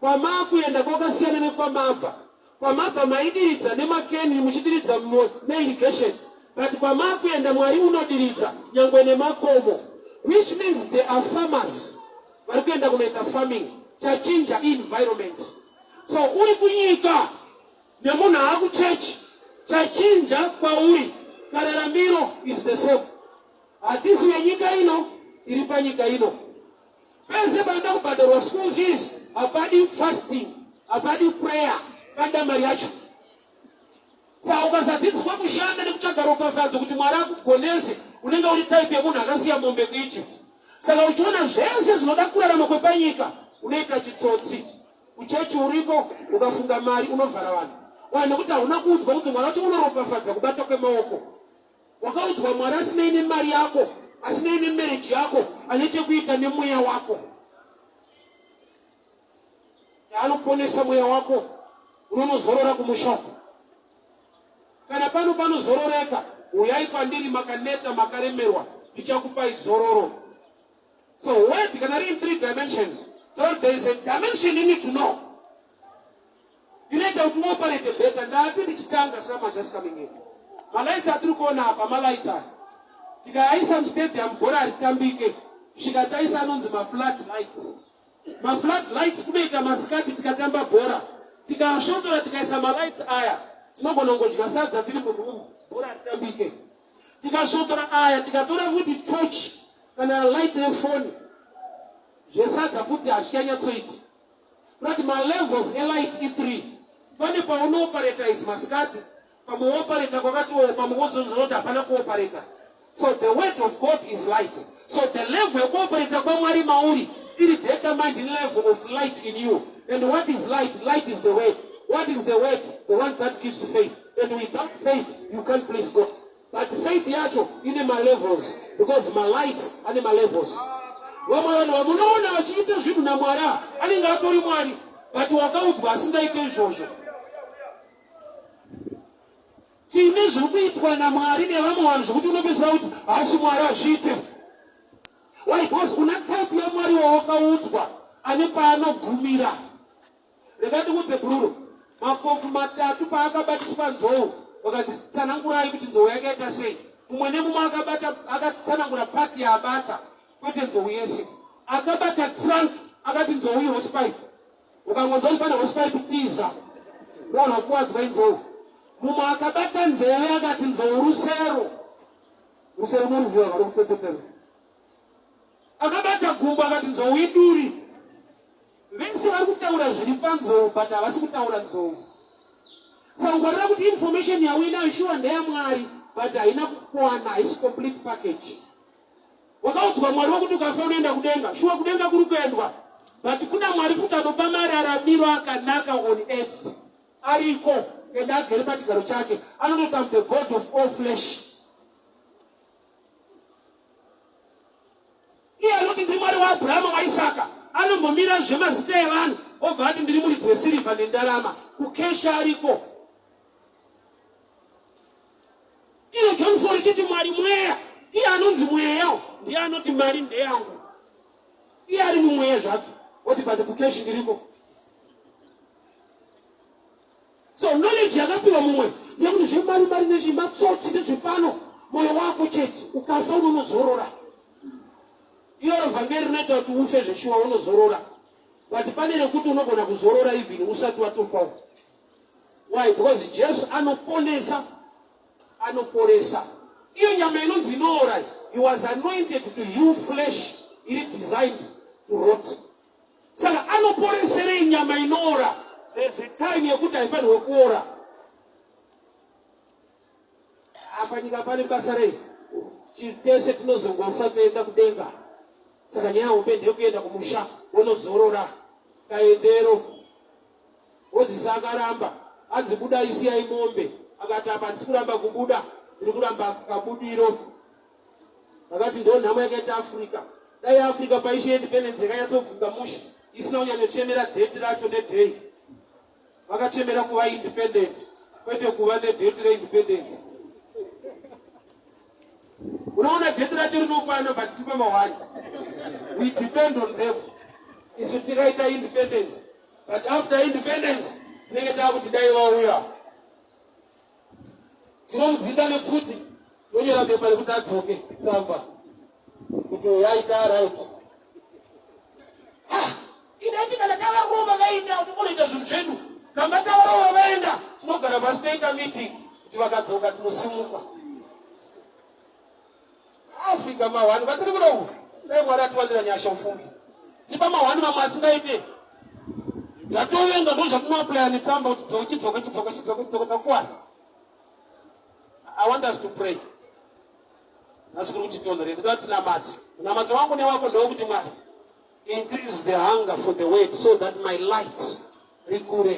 kwamakuenda kwakasiyana nekwamabva. Kwamabva maidiridza nemakeni muchidiridza neirrigation. But kwamakuenda Mwari unodiridza nyangwe nemakomo. Which means they are farmers. Vari kuenda kunoita farming. Chachinja environment. So uri kunyika nemunhu akuchechi chachinja kwauri. Kararamiro is the same. Hatisi wenyika ino tiri panyika ino. Pese banda kubhadharwa school fees, hapadi fasting, hapadi prayer, kada mari yacho. Saka ukasadzidziswa kushanda nekutsvaga ropafadzo kuti Mwari akugonese, unenge uri type yemunhu akasiya mombe kuEgypt. Saka uchiona zvese zvinoda kurarama kwepanyika, unoita chitsotsi. Uchechi uripo, ukafunga mari unovhara vanhu. Nekuti hauna kuudzwa kuti Mwari wacho unoropafadza kubata kwemaoko. Wakaudzwa Mwari asinei nemari yako, asinei nemarriage yako, ane chekuita nemweya wako. Anoponesa mweya wako, unonozorora kumushopo. Kana panozororeka, uyai kwandiri makaneta makaremerwa, ndichakupai zororo. So word can read in 3 dimensions. So there is a dimension you need to know. You need to operate better. That is the summer just coming in. Malaits are through corner up, Malaits are. Some stadium, Bora Tambike. She got my flat lights. My flat lights create a mascati to Katamba Bora. Tika shoto that guys are Malaits aya. No one goes to the people Bora Tambike. Tika shoto aya, Tika Tora with the torch and I light their phone. Jesata put the Ashkanya to it. But my levels, a light E3. When the power operator is mascati. So the word of God is light. So the level of operator Kwamari Mauri is determined the level of light in you. And what is light? Light is the word. What is the word? The one that gives faith. And without faith, you can't please God. But faith yacho in my levels. Because my lights are in my levels. But tine zvikuitwa naMwari nevamwe vanhu zvokuti unopedzera kuti hasi Mwari azviite. Why? Because una type yaMwari wawakaudzwa ane paanogumira. Rekati kuti bruro makofu matatu paakabatiswa nzou vakati tsanangurai kuti nzou yakaita sei. Mumwe nemumwe akatsanangura pati yaabata kwete nzou yese. Akabata trunk akati nzou ihosepipe. Ukangonzwa kuti pane hosepipe tiza ndovanhu vakuwadzwa inzou. Mumwe akabata nzeve akati nzou rusero. Rusero noruziva vari kupepetera. Akabata gumbo akati nzou iduri. Vese vari kutaura zviri panzou but havasi kutaura nzou. Saka ungwarira kuti information yauinayo shuwa ndeyaMwari but haina kukwana, haisi complete package. Wakaudzwa Mwari wokuti ukafa unoenda kudenga. Shuwa kudenga kuri kuendwa. But kuna Mwari futi anopa mararamiro akanaka on earth. Ariko. And that chigaro chake another the God of all flesh. Iye anoti ndiri Mwari waAbhurahama waIsaka. Anombomira zvemazita evanhu obva ati ndiri muridzi wesirivha nendarama. Kukesha ariko. Iye John 4 chiti Mwari mweya. Iye anonzi mweya. Ndiye anoti mari ndeyangu. Iye ari mumweya zvake. Oti but kukesha ndiriko. So knowledge yakapiwa mumwe nekuti zvemari nezvematsotsi nezvepano moyo wako chete ukafa unozorora. Iyo vhangeri rinoita kuti ufe zveshuwa unozorora. But pane rekuti unogona kuzorora even usati watofa. Why? Because Jesu anoponesa, anoporesa. Iyo nyama inonzi inoora, he was anointed to heal flesh iri designed to rot. Saka anoporesere nyama inora. There's a time yekuti haifanirwe kuora. Afanyika pane basa rei. Chitese tinozongofa toenda kudenga. Saka nyaya upendi yekuenda kumusha unozorora kaendero. Mozisi akaramba anzi buda isiyai mombe. Akati apa ndisikuramba kubuda, ndiri kuramba kabudiro. Akati ndo nhamo yakaita Afrika. Dai Afrika paishe independence yakanyatsobvunga mushi isina kunyanochemera date racho nedei. Vakachemera kuva independent kwete kuva nedate reindependence. Unaona date racho rinokwana but tipa mawani. We depend on them. Isi tikaita independence. But after independence tinenge takuti dai vauya. Tinomuzinda nepfuti yonyora bepa rekuti adzoke tsamba. Kuti yaita right. Inati kana tavaruva vaenda kuti kunoita zvinhu zvedu. Kamba tavaruva vaenda tinogara pasi toita meeting kuti vakadzoka tinosimuka. Afrika mahwani vatiri kuda uku. Dai Mwari atiwanira nyasha ufungi. Tipa mahwani mamwe asingaite. Zvatovenga ndo zvatinoaplaya netsamba kuti chidzoka takuwana. I want us to pray. Nasikuru kuti tionere. That's namati. Namati wangu ne wako ndo kuti Mwari. Increase the hunger for the word so that my light rikure.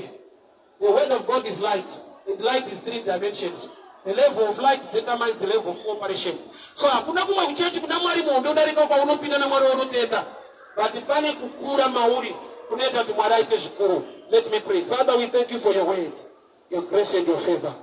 The word of God is light. And light is 3 dimensions. The level of light determines the level of operation. So hakuna kuma kuchechi kuna Mwari mombe udarika kwa unopinda na Mwari unotenda. But pane kukura mauri kuneta tu Mwari aite zvikuru. Let me pray. Father, we thank you for your word, your grace and your favor.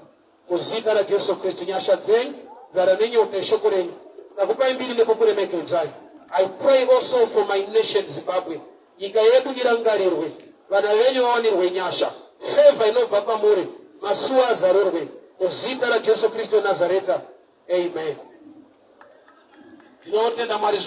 Kuzita la Jesu Kristo nyasha dzenyu zara nenye uteshokureni. Nakupa imbili nekukure mekenzai. I pray also for my nation Zimbabwe. Nyika yedu irangarirwe. Vana venyu vawanirwe nyasha. Favor inobva pamuri. Masuwa azarurwe. Kuzita la Jesu Kristo Nazareta. Amen. Tinotenda Mwari.